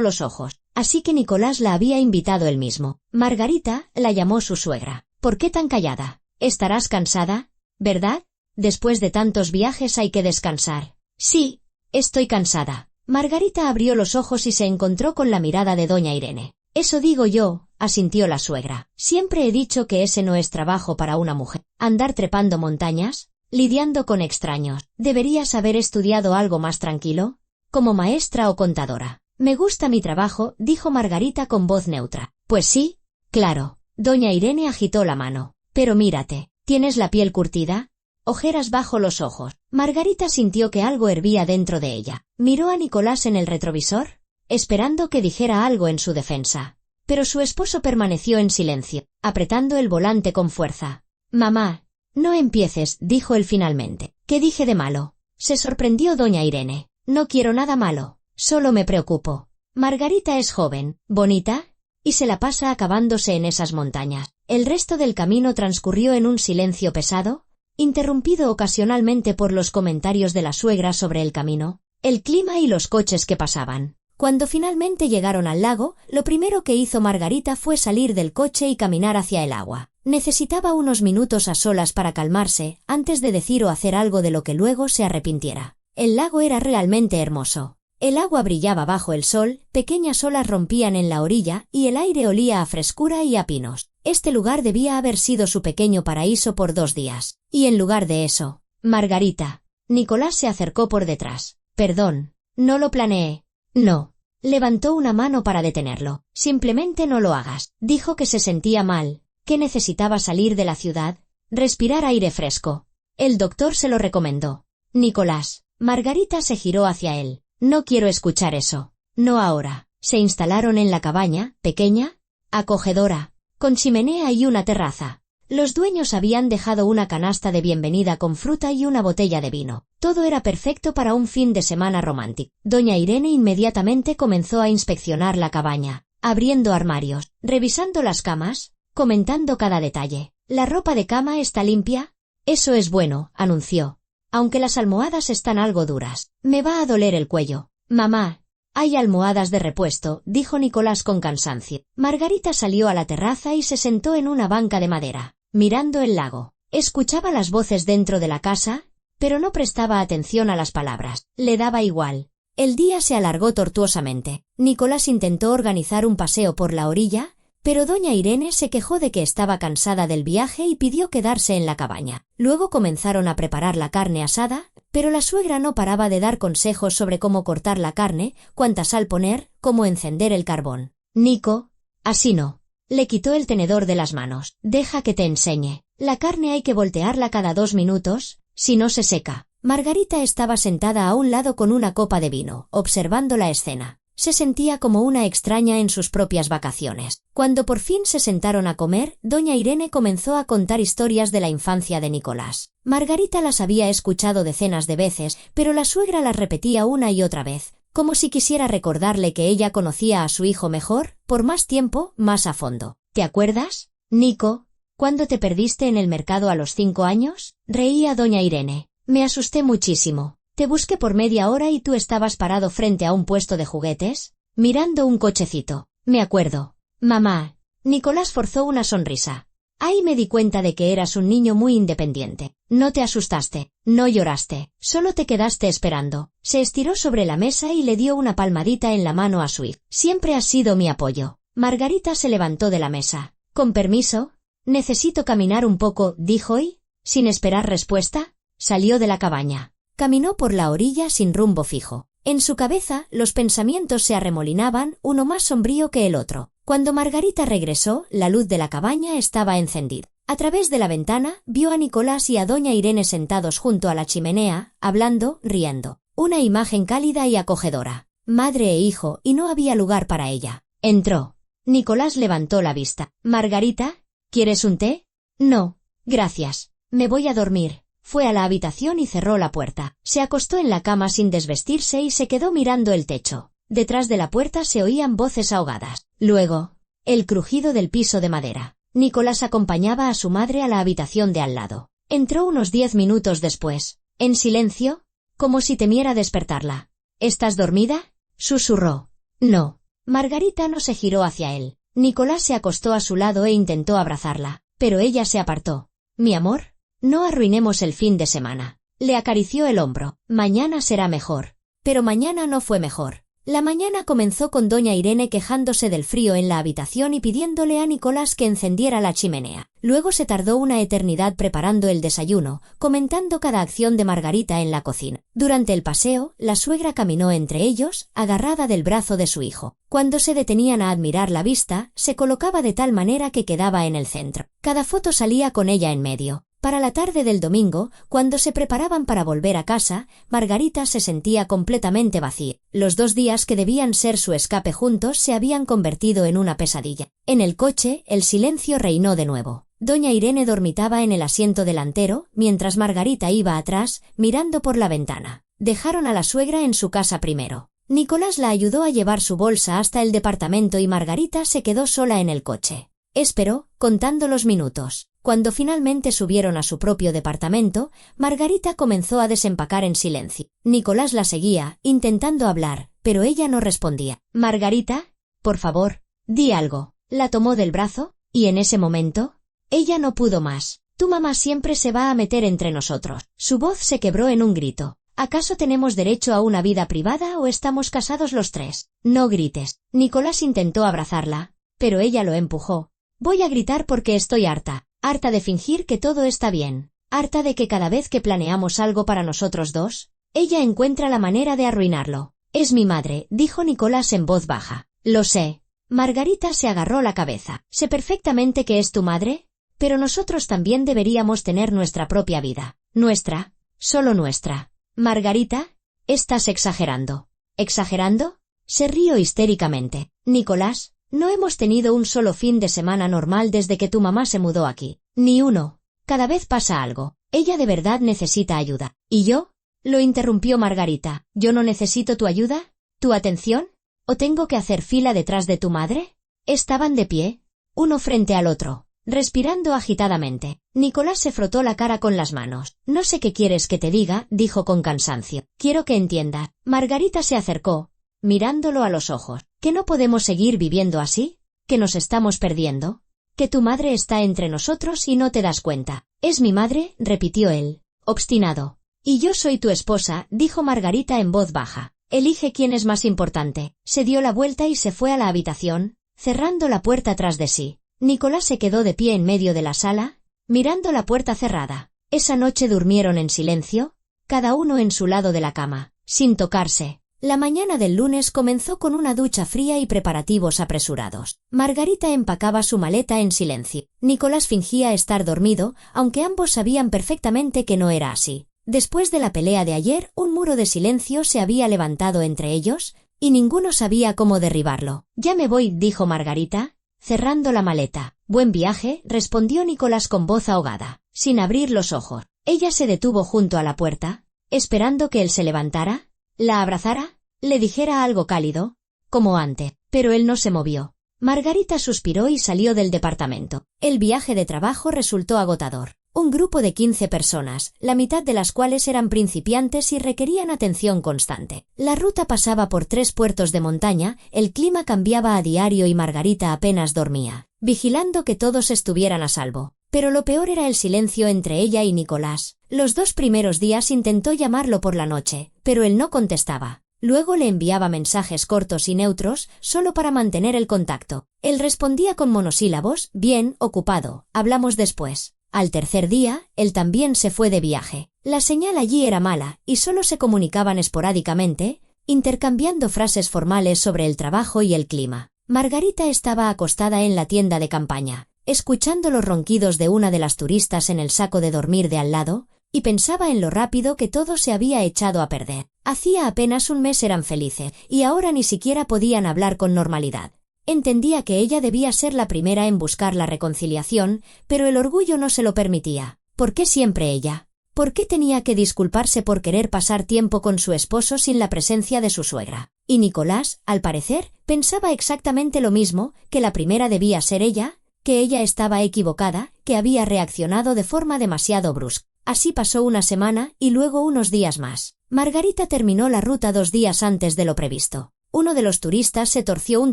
Speaker 1: los ojos. Así que Nicolás la había invitado él mismo. «Margarita», la llamó su suegra. «¿Por qué tan callada? Estarás cansada, ¿verdad? Después de tantos viajes hay que descansar». «Sí, estoy cansada». Margarita abrió los ojos y se encontró con la mirada de doña Irene. «Eso digo yo», asintió la suegra. «Siempre he dicho que ese no es trabajo para una mujer. Andar trepando montañas, lidiando con extraños. Deberías haber estudiado algo más tranquilo, como maestra o contadora». «Me gusta mi trabajo», dijo Margarita con voz neutra. «Pues sí, claro». Doña Irene agitó la mano. «Pero mírate, ¿tienes la piel curtida? Ojeras bajo los ojos». Margarita sintió que algo hervía dentro de ella. Miró a Nicolás en el retrovisor, esperando que dijera algo en su defensa. Pero su esposo permaneció en silencio, apretando el volante con fuerza. «Mamá, no empieces», dijo él finalmente. «¿Qué dije de malo?». Se sorprendió doña Irene. «No quiero nada malo. Solo me preocupo. Margarita es joven, bonita, y se la pasa acabándose en esas montañas». El resto del camino transcurrió en un silencio pesado, interrumpido ocasionalmente por los comentarios de la suegra sobre el camino, el clima y los coches que pasaban. Cuando finalmente llegaron al lago, lo primero que hizo Margarita fue salir del coche y caminar hacia el agua. Necesitaba unos minutos a solas para calmarse, antes de decir o hacer algo de lo que luego se arrepintiera. El lago era realmente hermoso. El agua brillaba bajo el sol, pequeñas olas rompían en la orilla y el aire olía a frescura y a pinos. Este lugar debía haber sido su pequeño paraíso por 2 días. Y en lugar de eso, Margarita. Nicolás se acercó por detrás. «Perdón, no lo planeé». «No, Levantó una mano para detenerlo. Simplemente no lo hagas. Dijo que se sentía mal, que necesitaba salir de la ciudad, respirar aire fresco. El doctor se lo recomendó. Nicolás. Margarita se giró hacia él. No quiero escuchar eso. No ahora. Se instalaron en la cabaña, pequeña, acogedora, con chimenea y una terraza. Los dueños habían dejado una canasta de bienvenida con fruta y una botella de vino. Todo era perfecto para un fin de semana romántico. Doña Irene inmediatamente comenzó a inspeccionar la cabaña, abriendo armarios, revisando las camas, comentando cada detalle. ¿La ropa de cama está limpia? Eso es bueno, anunció. Aunque las almohadas están algo duras. Me va a doler el cuello. Mamá. Hay almohadas de repuesto, dijo Nicolás con cansancio. Margarita salió a la terraza y se sentó en una banca de madera, mirando el lago. Escuchaba las voces dentro de la casa, pero no prestaba atención a las palabras. Le daba igual. El día se alargó tortuosamente. Nicolás intentó organizar un paseo por la orilla, pero doña Irene se quejó de que estaba cansada del viaje y pidió quedarse en la cabaña. Luego comenzaron a preparar la carne asada, pero la suegra no paraba de dar consejos sobre cómo cortar la carne, cuánta sal poner, cómo encender el carbón. Nico, así no. Le quitó el tenedor de las manos. Deja que te enseñe. La carne hay que voltearla cada 2 minutos, si no se seca. Margarita estaba sentada a un lado con una copa de vino, observando la escena. Se sentía como una extraña en sus propias vacaciones. Cuando por fin se sentaron a comer, doña Irene comenzó a contar historias de la infancia de Nicolás. Margarita las había escuchado decenas de veces, pero la suegra las repetía una y otra vez, como si quisiera recordarle que ella conocía a su hijo mejor, por más tiempo, más a fondo. ¿Te acuerdas, Nico, cuando te perdiste en el mercado a los 5 años? Reía doña Irene. Me asusté muchísimo. Te busqué por media hora y tú estabas parado frente a un puesto de juguetes, mirando un cochecito. Me acuerdo. Mamá. Nicolás forzó una sonrisa. Ahí me di cuenta de que eras un niño muy independiente. No te asustaste, no lloraste, solo te quedaste esperando. Se estiró sobre la mesa y le dio una palmadita en la mano a su hijo. Siempre has sido mi apoyo. Margarita se levantó de la mesa. Con permiso, necesito caminar un poco, dijo y, sin esperar respuesta, salió de la cabaña. Caminó por la orilla sin rumbo fijo. En su cabeza, los pensamientos se arremolinaban, uno más sombrío que el otro. Cuando Margarita regresó, la luz de la cabaña estaba encendida. A través de la ventana, vio a Nicolás y a doña Irene sentados junto a la chimenea, hablando, riendo. Una imagen cálida y acogedora. Madre e hijo, y no había lugar para ella. Entró. Nicolás levantó la vista. Margarita, ¿quieres un té? No, gracias. Me voy a dormir. Fue a la habitación y cerró la puerta. Se acostó en la cama sin desvestirse y se quedó mirando el techo. Detrás de la puerta se oían voces ahogadas. Luego, el crujido del piso de madera. Nicolás acompañaba a su madre a la habitación de al lado. Entró unos 10 minutos después, en silencio, como si temiera despertarla. ¿Estás dormida?, susurró. No. Margarita no se giró hacia él. Nicolás se acostó a su lado e intentó abrazarla, pero ella se apartó. Mi amor, no arruinemos el fin de semana. Le acarició el hombro. Mañana será mejor. Pero mañana no fue mejor. La mañana comenzó con doña Irene quejándose del frío en la habitación y pidiéndole a Nicolás que encendiera la chimenea. Luego se tardó una eternidad preparando el desayuno, comentando cada acción de Margarita en la cocina. Durante el paseo, la suegra caminó entre ellos, agarrada del brazo de su hijo. Cuando se detenían a admirar la vista, se colocaba de tal manera que quedaba en el centro. Cada foto salía con ella en medio. Para la tarde del domingo, cuando se preparaban para volver a casa, Margarita se sentía completamente vacía. Los 2 días que debían ser su escape juntos se habían convertido en una pesadilla. En el coche, el silencio reinó de nuevo. Doña Irene dormitaba en el asiento delantero, mientras Margarita iba atrás, mirando por la ventana. Dejaron a la suegra en su casa primero. Nicolás la ayudó a llevar su bolsa hasta el departamento y Margarita se quedó sola en el coche. Esperó, contando los minutos. Cuando finalmente subieron a su propio departamento, Margarita comenzó a desempacar en silencio. Nicolás la seguía, intentando hablar, pero ella no respondía. Margarita, por favor, di algo. La tomó del brazo, y en ese momento, ella no pudo más. Tu mamá siempre se va a meter entre nosotros. Su voz se quebró en un grito. ¿Acaso tenemos derecho a una vida privada o estamos casados los 3? No grites. Nicolás intentó abrazarla, pero ella lo empujó. Voy a gritar porque estoy harta. Harta de fingir que todo está bien. Harta de que cada vez que planeamos algo para nosotros 2, ella encuentra la manera de arruinarlo. Es mi madre, dijo Nicolás en voz baja. Lo sé. Margarita se agarró la cabeza. Sé perfectamente que es tu madre, pero nosotros también deberíamos tener nuestra propia vida. Nuestra, solo nuestra. Margarita, estás exagerando. ¿Exagerando? Se rió histéricamente. Nicolás, no hemos tenido un solo fin de semana normal desde que tu mamá se mudó aquí. Ni uno. Cada vez pasa algo. Ella de verdad necesita ayuda. ¿Y yo? Lo interrumpió Margarita. ¿Yo no necesito tu ayuda? ¿Tu atención? ¿O tengo que hacer fila detrás de tu madre? Estaban de pie, uno frente al otro, respirando agitadamente. Nicolás se frotó la cara con las manos. No sé qué quieres que te diga, dijo con cansancio. Quiero que entiendas. Margarita se acercó, mirándolo a los ojos. ¿Que no podemos seguir viviendo así? ¿Que nos estamos perdiendo? ¿Que tu madre está entre nosotros y no te das cuenta? Es mi madre, repitió él, obstinado. Y yo soy tu esposa, dijo Margarita en voz baja. Elige quién es más importante. Se dio la vuelta y se fue a la habitación, cerrando la puerta tras de sí. Nicolás se quedó de pie en medio de la sala, mirando la puerta cerrada. Esa noche durmieron en silencio, cada uno en su lado de la cama, sin tocarse. La mañana del lunes comenzó con una ducha fría y preparativos apresurados. Margarita empacaba su maleta en silencio. Nicolás fingía estar dormido, aunque ambos sabían perfectamente que no era así. Después de la pelea de ayer, un muro de silencio se había levantado entre ellos, y ninguno sabía cómo derribarlo. Ya me voy, dijo Margarita, cerrando la maleta. Buen viaje, respondió Nicolás con voz ahogada, sin abrir los ojos. Ella se detuvo junto a la puerta, esperando que él se levantara, la abrazara, le dijera algo cálido, como antes, pero él no se movió. Margarita suspiró y salió del departamento. El viaje de trabajo resultó agotador. Un grupo de 15 personas, la mitad de las cuales eran principiantes y requerían atención constante. La ruta pasaba por 3 puertos de montaña, el clima cambiaba a diario y Margarita apenas dormía, vigilando que todos estuvieran a salvo. Pero lo peor era el silencio entre ella y Nicolás. Los 2 primeros días intentó llamarlo por la noche, pero él no contestaba. Luego le enviaba mensajes cortos y neutros, solo para mantener el contacto. Él respondía con monosílabos, bien, ocupado, hablamos después. Al tercer día, él también se fue de viaje. La señal allí era mala, y solo se comunicaban esporádicamente, intercambiando frases formales sobre el trabajo y el clima. Margarita estaba acostada en la tienda de campaña, escuchando los ronquidos de una de las turistas en el saco de dormir de al lado, y pensaba en lo rápido que todo se había echado a perder. Hacía apenas un mes eran felices, y ahora ni siquiera podían hablar con normalidad. Entendía que ella debía ser la primera en buscar la reconciliación, pero el orgullo no se lo permitía. ¿Por qué siempre ella? ¿Por qué tenía que disculparse por querer pasar tiempo con su esposo sin la presencia de su suegra? Y Nicolás, al parecer, pensaba exactamente lo mismo, que la primera debía ser ella, que ella estaba equivocada, que había reaccionado de forma demasiado brusca. Así pasó una semana y luego unos días más. Margarita terminó la ruta 2 días antes de lo previsto. Uno de los turistas se torció un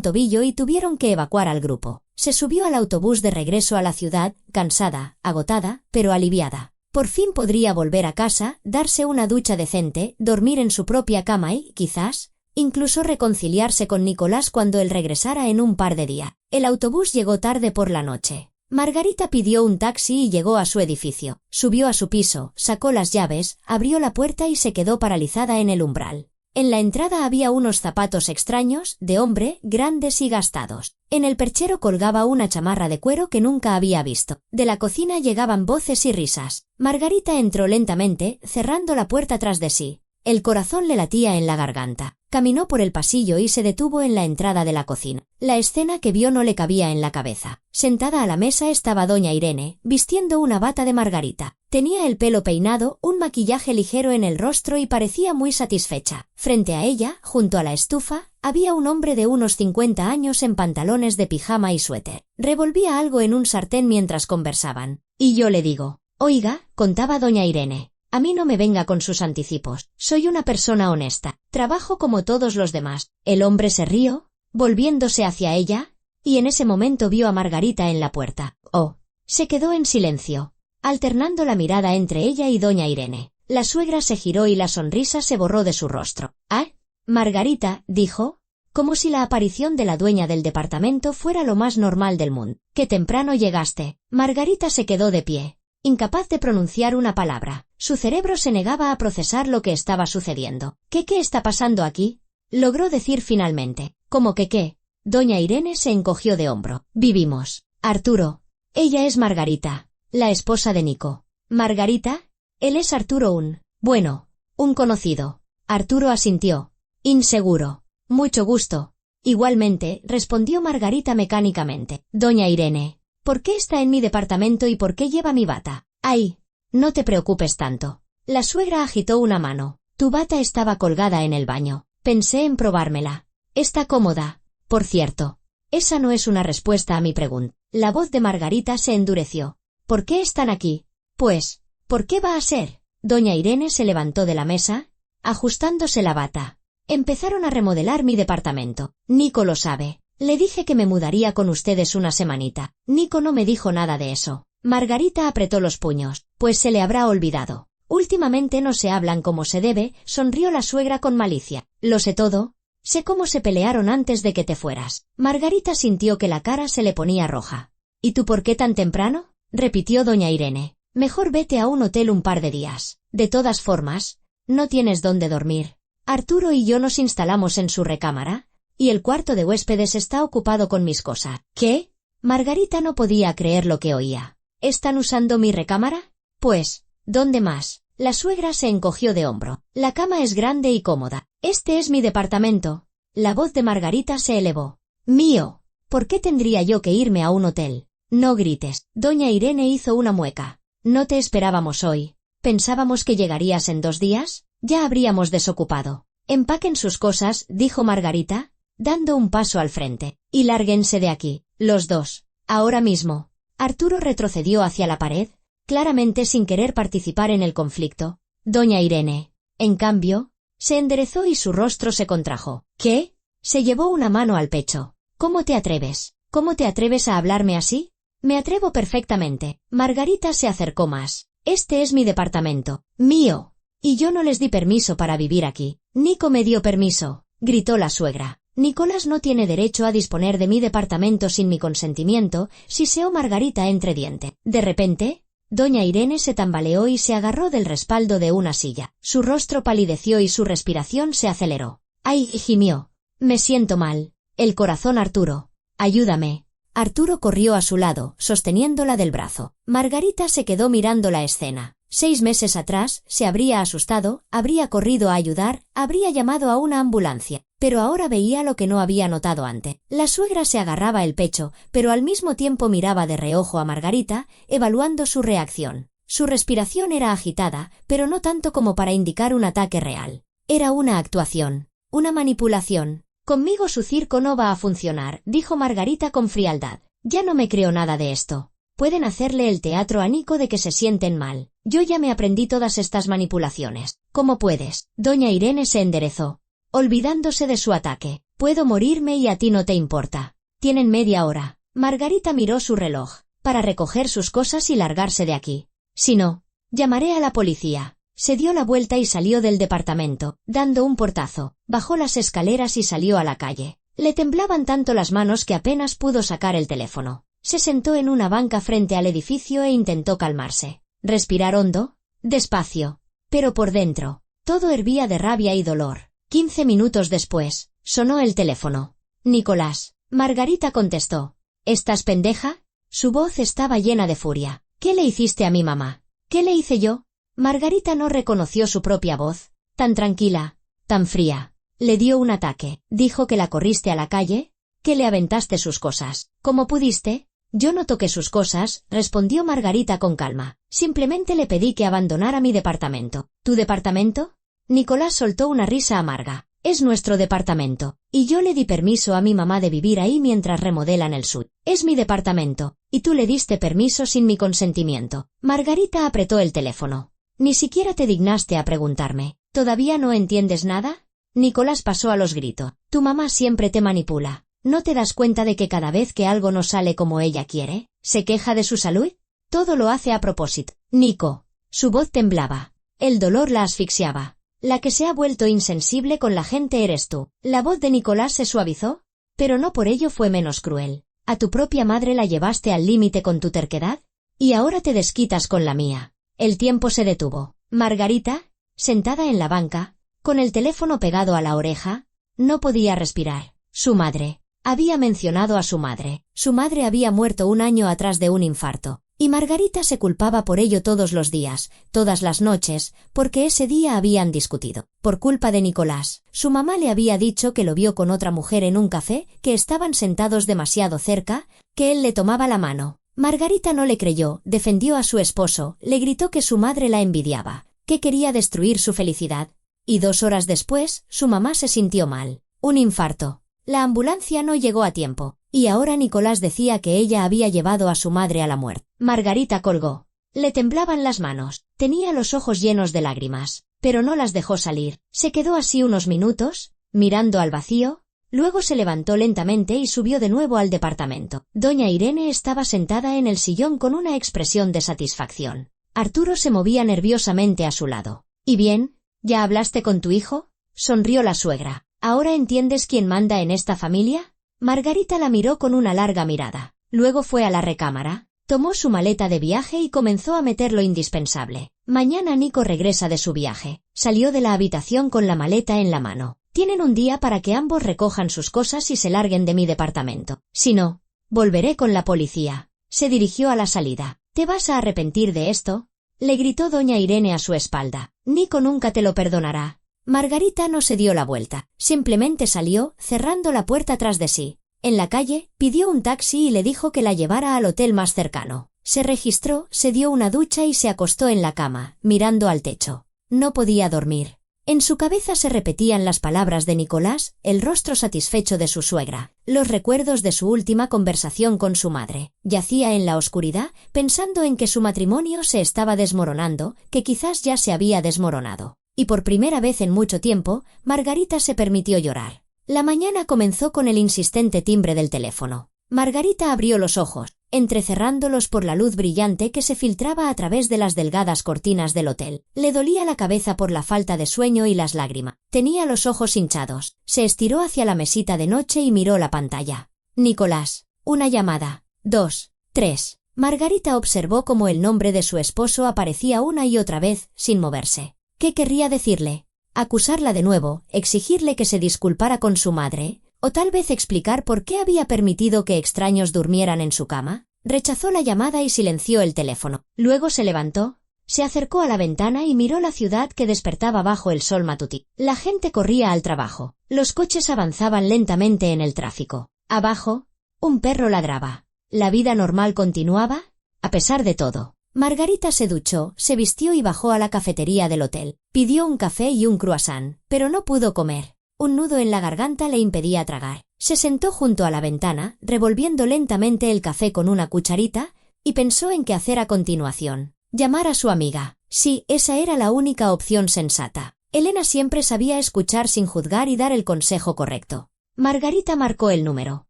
Speaker 1: tobillo y tuvieron que evacuar al grupo. Se subió al autobús de regreso a la ciudad, cansada, agotada, pero aliviada. Por fin podría volver a casa, darse una ducha decente, dormir en su propia cama y, quizás, incluso reconciliarse con Nicolás cuando él regresara en un par de días. El autobús llegó tarde por la noche. Margarita pidió un taxi y llegó a su edificio. Subió a su piso, sacó las llaves, abrió la puerta y se quedó paralizada en el umbral. En la entrada había unos zapatos extraños, de hombre, grandes y gastados. En el perchero colgaba una chamarra de cuero que nunca había visto. De la cocina llegaban voces y risas. Margarita entró lentamente, cerrando la puerta tras de sí. El corazón le latía en la garganta. Caminó por el pasillo y se detuvo en la entrada de la cocina. La escena que vio no le cabía en la cabeza. Sentada a la mesa estaba doña Irene, vistiendo una bata de Margarita. Tenía el pelo peinado, un maquillaje ligero en el rostro y parecía muy satisfecha. Frente a ella, junto a la estufa, había un hombre de unos 50 años en pantalones de pijama y suéter. Revolvía algo en un sartén mientras conversaban. Y yo le digo, oiga, contaba doña Irene. A mí no me venga con sus anticipos. Soy una persona honesta. Trabajo como todos los demás. El hombre se rió, volviéndose hacia ella, y en ese momento vio a Margarita en la puerta. Oh. Se quedó en silencio, alternando la mirada entre ella y doña Irene. La suegra se giró y la sonrisa se borró de su rostro. «¿Ah? Margarita», dijo, como si la aparición de la dueña del departamento fuera lo más normal del mundo. «Qué temprano llegaste». Margarita se quedó de pie, incapaz de pronunciar una palabra. Su cerebro se negaba a procesar lo que estaba sucediendo. ¿Qué está pasando aquí?, logró decir finalmente. ¿Cómo que qué? Doña Irene se encogió de hombro. Vivimos. Arturo. Ella es Margarita, la esposa de Nico. ¿Margarita? Él es Arturo un conocido. Arturo asintió. Inseguro. Mucho gusto. Igualmente, respondió Margarita mecánicamente. Doña Irene, ¿por qué está en mi departamento y por qué lleva mi bata? Ay, no te preocupes tanto. La suegra agitó una mano. Tu bata estaba colgada en el baño. Pensé en probármela. Está cómoda. Por cierto, esa no es una respuesta a mi pregunta. La voz de Margarita se endureció. ¿Por qué están aquí? Pues, ¿por qué va a ser? Doña Irene se levantó de la mesa, ajustándose la bata. Empezaron a remodelar mi departamento. Nico lo sabe. Le dije que me mudaría con ustedes una semanita. Nico no me dijo nada de eso. Margarita apretó los puños. Pues se le habrá olvidado. Últimamente no se hablan como se debe, sonrió la suegra con malicia. Lo sé todo. Sé cómo se pelearon antes de que te fueras. Margarita sintió que la cara se le ponía roja. ¿Y tú por qué tan temprano? Repitió doña Irene. Mejor vete a un hotel un par de días. De todas formas, no tienes dónde dormir. Arturo y yo nos instalamos en su recámara, y el cuarto de huéspedes está ocupado con mis cosas. ¿Qué? Margarita no podía creer lo que oía. ¿Están usando mi recámara? Pues, ¿dónde más? La suegra se encogió de hombro. La cama es grande y cómoda. Este es mi departamento. La voz de Margarita se elevó. Mío. ¿Por qué tendría yo que irme a un hotel? No grites. Doña Irene hizo una mueca. No te esperábamos hoy. ¿Pensábamos que llegarías en 2 días? Ya habríamos desocupado. Empaquen sus cosas, dijo Margarita, dando un paso al frente. Y lárguense de aquí, los dos. Ahora mismo. Arturo retrocedió hacia la pared, claramente sin querer participar en el conflicto. Doña Irene, en cambio, se enderezó y su rostro se contrajo. ¿Qué? Se llevó una mano al pecho. ¿Cómo te atreves? ¿Cómo te atreves a hablarme así? Me atrevo perfectamente. Margarita se acercó más. Este es mi departamento. Mío. Y yo no les di permiso para vivir aquí. Nico me dio permiso, gritó la suegra. Nicolás no tiene derecho a disponer de mi departamento sin mi consentimiento, siseó Margarita entre dientes. De repente, doña Irene se tambaleó y se agarró del respaldo de una silla. Su rostro palideció y su respiración se aceleró. ¡Ay!, gimió. Me siento mal. El corazón, Arturo. Ayúdame. Arturo corrió a su lado, sosteniéndola del brazo. Margarita se quedó mirando la escena. 6 meses atrás, se habría asustado, habría corrido a ayudar, habría llamado a una ambulancia. Pero ahora veía lo que no había notado antes. La suegra se agarraba el pecho, pero al mismo tiempo miraba de reojo a Margarita, evaluando su reacción. Su respiración era agitada, pero no tanto como para indicar un ataque real. Era una actuación, una manipulación. Conmigo su circo no va a funcionar, dijo Margarita con frialdad. Ya no me creo nada de esto. Pueden hacerle el teatro a Nico de que se sienten mal. Yo ya me aprendí todas estas manipulaciones. ¿Cómo puedes? Doña Irene se enderezó, olvidándose de su ataque. Puedo morirme y a ti no te importa. Tienen media hora. Margarita miró su reloj, para recoger sus cosas y largarse de aquí. Si no, llamaré a la policía. Se dio la vuelta y salió del departamento, dando un portazo. Bajó las escaleras y salió a la calle. Le temblaban tanto las manos que apenas pudo sacar el teléfono. Se sentó en una banca frente al edificio e intentó calmarse. Respirar hondo, despacio. Pero por dentro, todo hervía de rabia y dolor. 15 minutos después, sonó el teléfono. Nicolás. Margarita contestó. ¿Estás pendeja? Su voz estaba llena de furia. ¿Qué le hiciste a mi mamá? ¿Qué le hice yo? Margarita no reconoció su propia voz. Tan tranquila, tan fría. Le dio un ataque. Dijo que la corriste a la calle, que le aventaste sus cosas. ¿Cómo pudiste? Yo no toqué sus cosas, respondió Margarita con calma. Simplemente le pedí que abandonara mi departamento. ¿Tu departamento? Nicolás soltó una risa amarga. Es nuestro departamento, y yo le di permiso a mi mamá de vivir ahí mientras remodelan el suyo. Es mi departamento, y tú le diste permiso sin mi consentimiento. Margarita apretó el teléfono. Ni siquiera te dignaste a preguntarme. ¿Todavía no entiendes nada? Nicolás pasó a los gritos. Tu mamá siempre te manipula. ¿No te das cuenta de que cada vez que algo no sale como ella quiere, se queja de su salud? Todo lo hace a propósito. Nico. Su voz temblaba. El dolor la asfixiaba. La que se ha vuelto insensible con la gente eres tú. La voz de Nicolás se suavizó, pero no por ello fue menos cruel. ¿A tu propia madre la llevaste al límite con tu terquedad? Y ahora te desquitas con la mía. El tiempo se detuvo. Margarita, sentada en la banca, con el teléfono pegado a la oreja, No podía respirar. Su madre. Había mencionado a su madre. Su madre había muerto un año atrás de un infarto. Y Margarita se culpaba por ello todos los días, todas las noches, porque ese día habían discutido. Por culpa de Nicolás, su mamá le había dicho que lo vio con otra mujer en un café, que estaban sentados demasiado cerca, que él le tomaba la mano. Margarita no le creyó, defendió a su esposo, le gritó que su madre la envidiaba, que quería destruir su felicidad. Y 2 horas después, su mamá se sintió mal. Un infarto. La ambulancia no llegó a tiempo. Y ahora Nicolás decía que ella había llevado a su madre a la muerte. Margarita colgó. Le temblaban las manos. Tenía los ojos llenos de lágrimas, pero no las dejó salir. Se quedó así unos minutos, mirando al vacío. Luego se levantó lentamente y subió de nuevo al departamento. Doña Irene estaba sentada en el sillón con una expresión de satisfacción. Arturo se movía nerviosamente a su lado. ¿Y bien? ¿Ya hablaste con tu hijo? Sonrió la suegra. ¿Ahora entiendes quién manda en esta familia? Margarita la miró con una larga mirada. Luego fue a la recámara, tomó su maleta de viaje y comenzó a meter lo indispensable. Mañana Nico regresa de su viaje. Salió de la habitación con la maleta en la mano. Tienen un día para que ambos recojan sus cosas y se larguen de mi departamento. Si no, volveré con la policía. Se dirigió a la salida. ¿Te vas a arrepentir de esto?, le gritó doña Irene a su espalda. Nico nunca te lo perdonará. Margarita no se dio la vuelta, simplemente salió, cerrando la puerta tras de sí. En la calle, pidió un taxi y le dijo que la llevara al hotel más cercano. Se registró, se dio una ducha y se acostó en la cama, mirando al techo. No podía dormir. En su cabeza se repetían las palabras de Nicolás, el rostro satisfecho de su suegra, los recuerdos de su última conversación con su madre. Yacía en la oscuridad, pensando en que su matrimonio se estaba desmoronando, que quizás ya se había desmoronado. Y por primera vez en mucho tiempo, Margarita se permitió llorar. La mañana comenzó con el insistente timbre del teléfono. Margarita abrió los ojos, entrecerrándolos por la luz brillante que se filtraba a través de las delgadas cortinas del hotel. Le dolía la cabeza por la falta de sueño y las lágrimas. Tenía los ojos hinchados. Se estiró hacia la mesita de noche y miró la pantalla. Nicolás. Una llamada. 2, 3. Margarita observó cómo el nombre de su esposo aparecía una y otra vez, sin moverse. ¿Qué querría decirle? ¿Acusarla de nuevo, exigirle que se disculpara con su madre? ¿O tal vez explicar por qué había permitido que extraños durmieran en su cama? Rechazó la llamada y silenció el teléfono. Luego se levantó, se acercó a la ventana y miró la ciudad que despertaba bajo el sol matutino. La gente corría al trabajo. Los coches avanzaban lentamente en el tráfico. Abajo, un perro ladraba. La vida normal continuaba, a pesar de todo. Margarita se duchó, se vistió y bajó a la cafetería del hotel. Pidió un café y un croissant, pero no pudo comer. Un nudo en la garganta le impedía tragar. Se sentó junto a la ventana, revolviendo lentamente el café con una cucharita, y pensó en qué hacer a continuación. Llamar a su amiga. Sí, esa era la única opción sensata. Elena siempre sabía escuchar sin juzgar y dar el consejo correcto. Margarita marcó el número.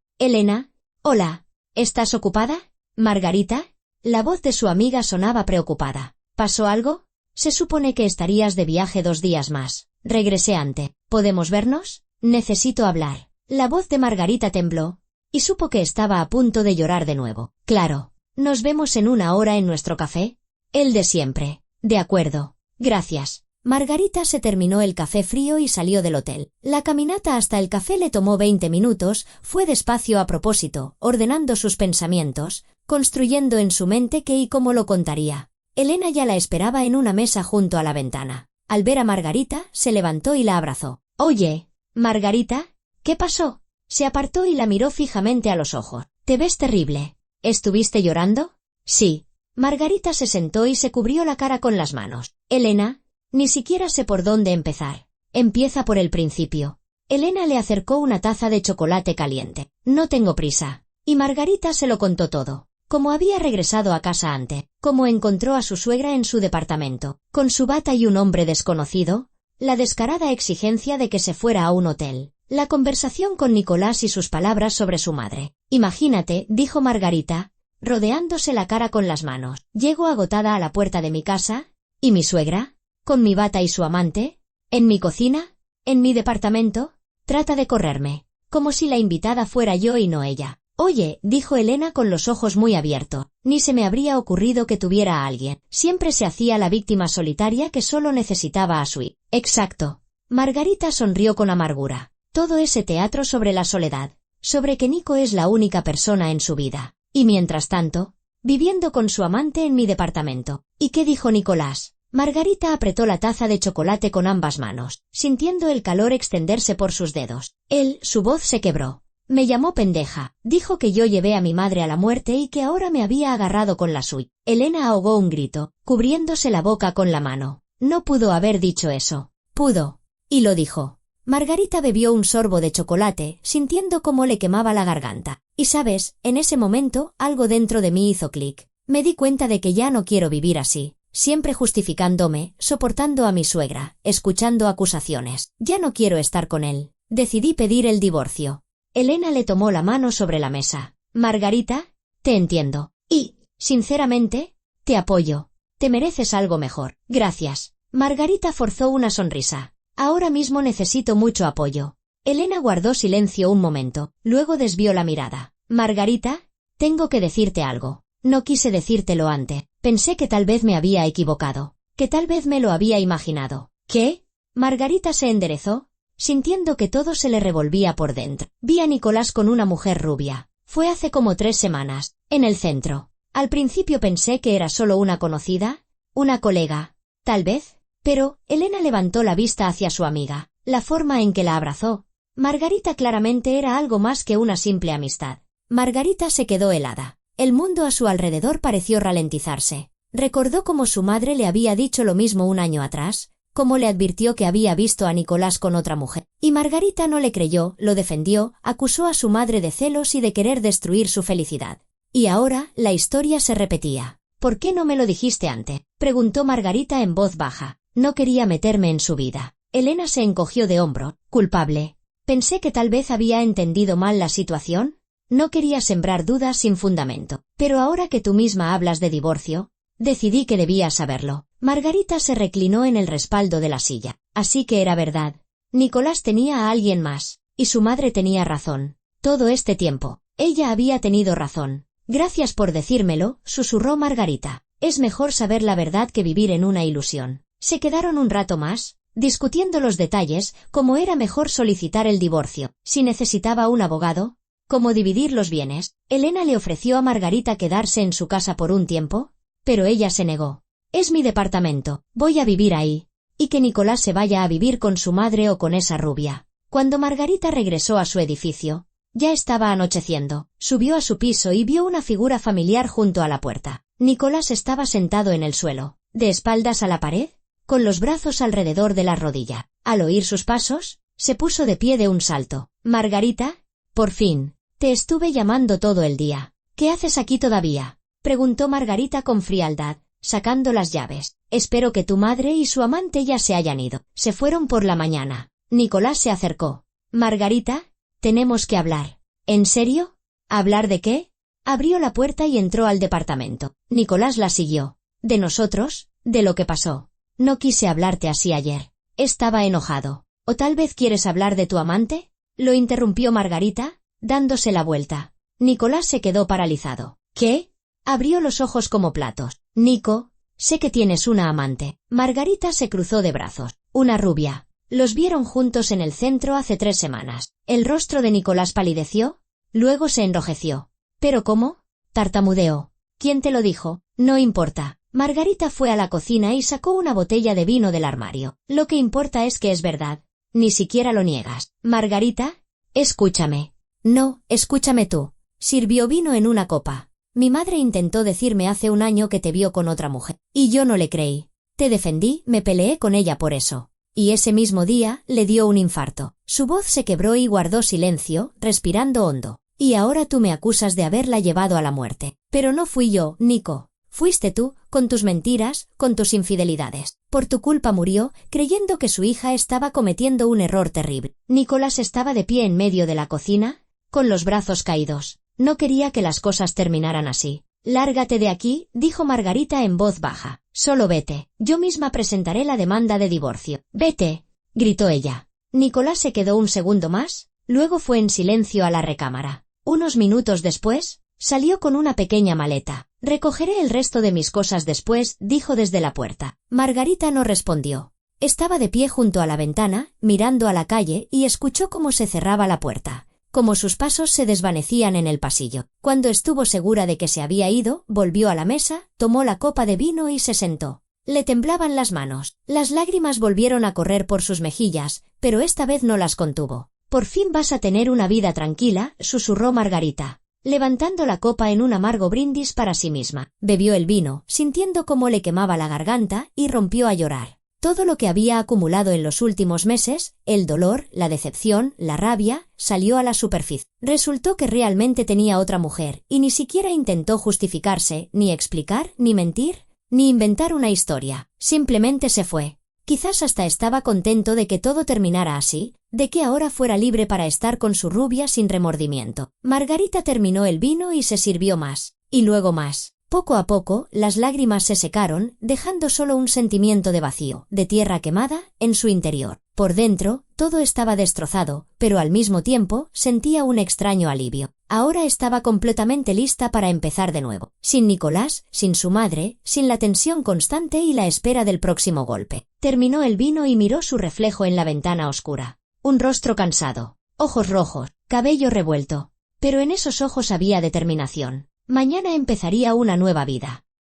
Speaker 1: Elena. Hola. ¿Estás ocupada? Margarita. La voz de su amiga sonaba preocupada. ¿Pasó algo? Se supone que estarías de viaje 2 días más. Regresé antes. ¿Podemos vernos? Necesito hablar. La voz de Margarita tembló, y supo que estaba a punto de llorar de nuevo. Claro. ¿Nos vemos en 1 hora en nuestro café? El de siempre. De acuerdo. Gracias. Margarita se terminó el café frío y salió del hotel. La caminata hasta el café le tomó 20 minutos, fue despacio a propósito, ordenando sus pensamientos, construyendo en su mente qué y cómo lo contaría. Elena ya la esperaba en una mesa junto a la ventana. Al ver a Margarita, se levantó y la abrazó. Oye, Margarita, ¿qué pasó? Se apartó y la miró fijamente a los ojos. Te ves terrible. ¿Estuviste llorando? Sí. Margarita se sentó y se cubrió la cara con las manos. Elena, ni siquiera sé por dónde empezar. Empieza por el principio. Elena le acercó una taza de chocolate caliente. No tengo prisa. Y Margarita se lo contó todo. Cómo había regresado a casa antes, cómo encontró a su suegra en su departamento, con su bata y un hombre desconocido, la descarada exigencia de que se fuera a un hotel, la conversación con Nicolás y sus palabras sobre su madre. Imagínate, dijo Margarita, rodeándose la cara con las manos. Llego agotada a la puerta de mi casa, ¿y mi suegra? ¿Con mi bata y su amante? ¿En mi cocina? ¿En mi departamento? Trata de correrme, como si la invitada fuera yo y no ella. Oye, dijo Elena con los ojos muy abiertos, ni se me habría ocurrido que tuviera a alguien. Siempre se hacía la víctima solitaria que solo necesitaba a su hijo. Exacto. Margarita sonrió con amargura. Todo ese teatro sobre la soledad, sobre que Nico es la única persona en su vida. Y mientras tanto, viviendo con su amante en mi departamento. ¿Y qué dijo Nicolás? Margarita apretó la taza de chocolate con ambas manos, sintiendo el calor extenderse por sus dedos. Su voz se quebró. Me llamó pendeja, dijo que yo llevé a mi madre a la muerte y que ahora me había agarrado con la suya. Elena ahogó un grito, cubriéndose la boca con la mano. No pudo haber dicho eso. Pudo. Y lo dijo. Margarita bebió un sorbo de chocolate, sintiendo cómo le quemaba la garganta. Y sabes, en ese momento, algo dentro de mí hizo clic. Me di cuenta de que ya no quiero vivir así. Siempre justificándome, soportando a mi suegra, escuchando acusaciones. Ya no quiero estar con él. Decidí pedir el divorcio. Elena le tomó la mano sobre la mesa. Margarita, te entiendo. Y, sinceramente, te apoyo. Te mereces algo mejor. Gracias. Margarita forzó una sonrisa. Ahora mismo necesito mucho apoyo. Elena guardó silencio un momento, luego desvió la mirada. Margarita, tengo que decirte algo. No quise decírtelo antes. Pensé que tal vez me había equivocado, que tal vez me lo había imaginado. ¿Qué? Margarita se enderezó, sintiendo que todo se le revolvía por dentro. Vi a Nicolás con una mujer rubia. Fue hace como 3 semanas, en el centro. Al principio pensé que era solo una conocida, una colega, tal vez, pero Elena levantó la vista hacia su amiga, la forma en que la abrazó. Margarita claramente era algo más que una simple amistad. Margarita se quedó helada. El mundo a su alrededor pareció ralentizarse. Recordó cómo su madre le había dicho lo mismo un año atrás, cómo le advirtió que había visto a Nicolás con otra mujer. Y Margarita no le creyó, lo defendió, acusó a su madre de celos y de querer destruir su felicidad. Y ahora, la historia se repetía. ¿Por qué no me lo dijiste antes? Preguntó Margarita en voz baja. No quería meterme en su vida. Elena se encogió de hombro, culpable. Pensé que tal vez había entendido mal la situación. No quería sembrar dudas sin fundamento. Pero ahora que tú misma hablas de divorcio, decidí que debía saberlo. Margarita se reclinó en el respaldo de la silla. Así que era verdad. Nicolás tenía a alguien más. Y su madre tenía razón. Todo este tiempo, ella había tenido razón. Gracias por decírmelo, susurró Margarita. Es mejor saber la verdad que vivir en una ilusión. Se quedaron un rato más, discutiendo los detalles, cómo era mejor solicitar el divorcio, si necesitaba un abogado, cómo dividir los bienes. Elena le ofreció a Margarita quedarse en su casa por un tiempo, pero ella se negó. Es mi departamento, voy a vivir ahí. Y que Nicolás se vaya a vivir con su madre o con esa rubia. Cuando Margarita regresó a su edificio, ya estaba anocheciendo. Subió a su piso y vio una figura familiar junto a la puerta. Nicolás estaba sentado en el suelo, de espaldas a la pared, con los brazos alrededor de la rodilla. Al oír sus pasos, se puso de pie de un salto. Margarita, por fin, te estuve llamando todo el día. ¿Qué haces aquí todavía? Preguntó Margarita con frialdad, sacando las llaves. Espero que tu madre y su amante ya se hayan ido. Se fueron por la mañana. Nicolás se acercó. Margarita, tenemos que hablar. ¿En serio? ¿Hablar de qué? Abrió la puerta y entró al departamento. Nicolás la siguió. ¿De nosotros? ¿De lo que pasó? No quise hablarte así ayer. Estaba enojado. ¿O tal vez quieres hablar de tu amante? Lo interrumpió Margarita, dándose la vuelta. Nicolás se quedó paralizado. ¿Qué? Abrió los ojos como platos. Nico, sé que tienes una amante. Margarita se cruzó de brazos. Una rubia. Los vieron juntos en el centro hace 3 semanas. El rostro de Nicolás palideció, luego se enrojeció. ¿Pero cómo? Tartamudeó. ¿Quién te lo dijo? No importa. Margarita fue a la cocina y sacó una botella de vino del armario. Lo que importa es que es verdad. Ni siquiera lo niegas. Margarita, escúchame. No, escúchame tú. Sirvió vino en una copa. Mi madre intentó decirme hace un año que te vio con otra mujer. Y yo no le creí. Te defendí, me peleé con ella por eso. Y ese mismo día, le dio un infarto. Su voz se quebró y guardó silencio, respirando hondo. Y ahora tú me acusas de haberla llevado a la muerte. Pero no fui yo, Nico. Fuiste tú, con tus mentiras, con tus infidelidades. Por tu culpa murió, creyendo que su hija estaba cometiendo un error terrible. Nicolás estaba de pie en medio de la cocina, con los brazos caídos. No quería que las cosas terminaran así. Lárgate de aquí, dijo Margarita en voz baja. Solo vete. Yo misma presentaré la demanda de divorcio. Vete, gritó ella. Nicolás se quedó un segundo más, luego fue en silencio a la recámara. Unos minutos después, salió con una pequeña maleta. Recogeré el resto de mis cosas después, dijo desde la puerta. Margarita no respondió. Estaba de pie junto a la ventana, mirando a la calle, y escuchó cómo se cerraba la puerta, cómo sus pasos se desvanecían en el pasillo. Cuando estuvo segura de que se había ido, volvió a la mesa, tomó la copa de vino y se sentó. Le temblaban las manos. Las lágrimas volvieron a correr por sus mejillas, pero esta vez no las contuvo. «Por fin vas a tener una vida tranquila», susurró Margarita, levantando la copa en un amargo brindis para sí misma. Bebió el vino, sintiendo cómo le quemaba la garganta, y rompió a llorar. Todo lo que había acumulado en los últimos meses, el dolor, la decepción, la rabia, salió a la superficie. Resultó que realmente tenía otra mujer, y ni siquiera intentó justificarse, ni explicar, ni mentir, ni inventar una historia. Simplemente se fue. Quizás hasta estaba contento de que todo terminara así, de que ahora fuera libre para estar con su rubia sin remordimiento. Margarita terminó el vino y se sirvió más, y luego más. Poco a poco, las lágrimas se secaron, dejando solo un sentimiento de vacío, de tierra quemada, en su interior. Por dentro, todo estaba destrozado, pero al mismo tiempo, sentía un extraño alivio. Ahora estaba completamente lista para empezar de nuevo. Sin Nicolás, sin su madre, sin la tensión constante y la espera del próximo golpe. Terminó el vino y miró su reflejo en la ventana oscura. Un rostro cansado, ojos rojos, cabello revuelto. Pero en esos ojos había determinación. Mañana empezaría una nueva vida.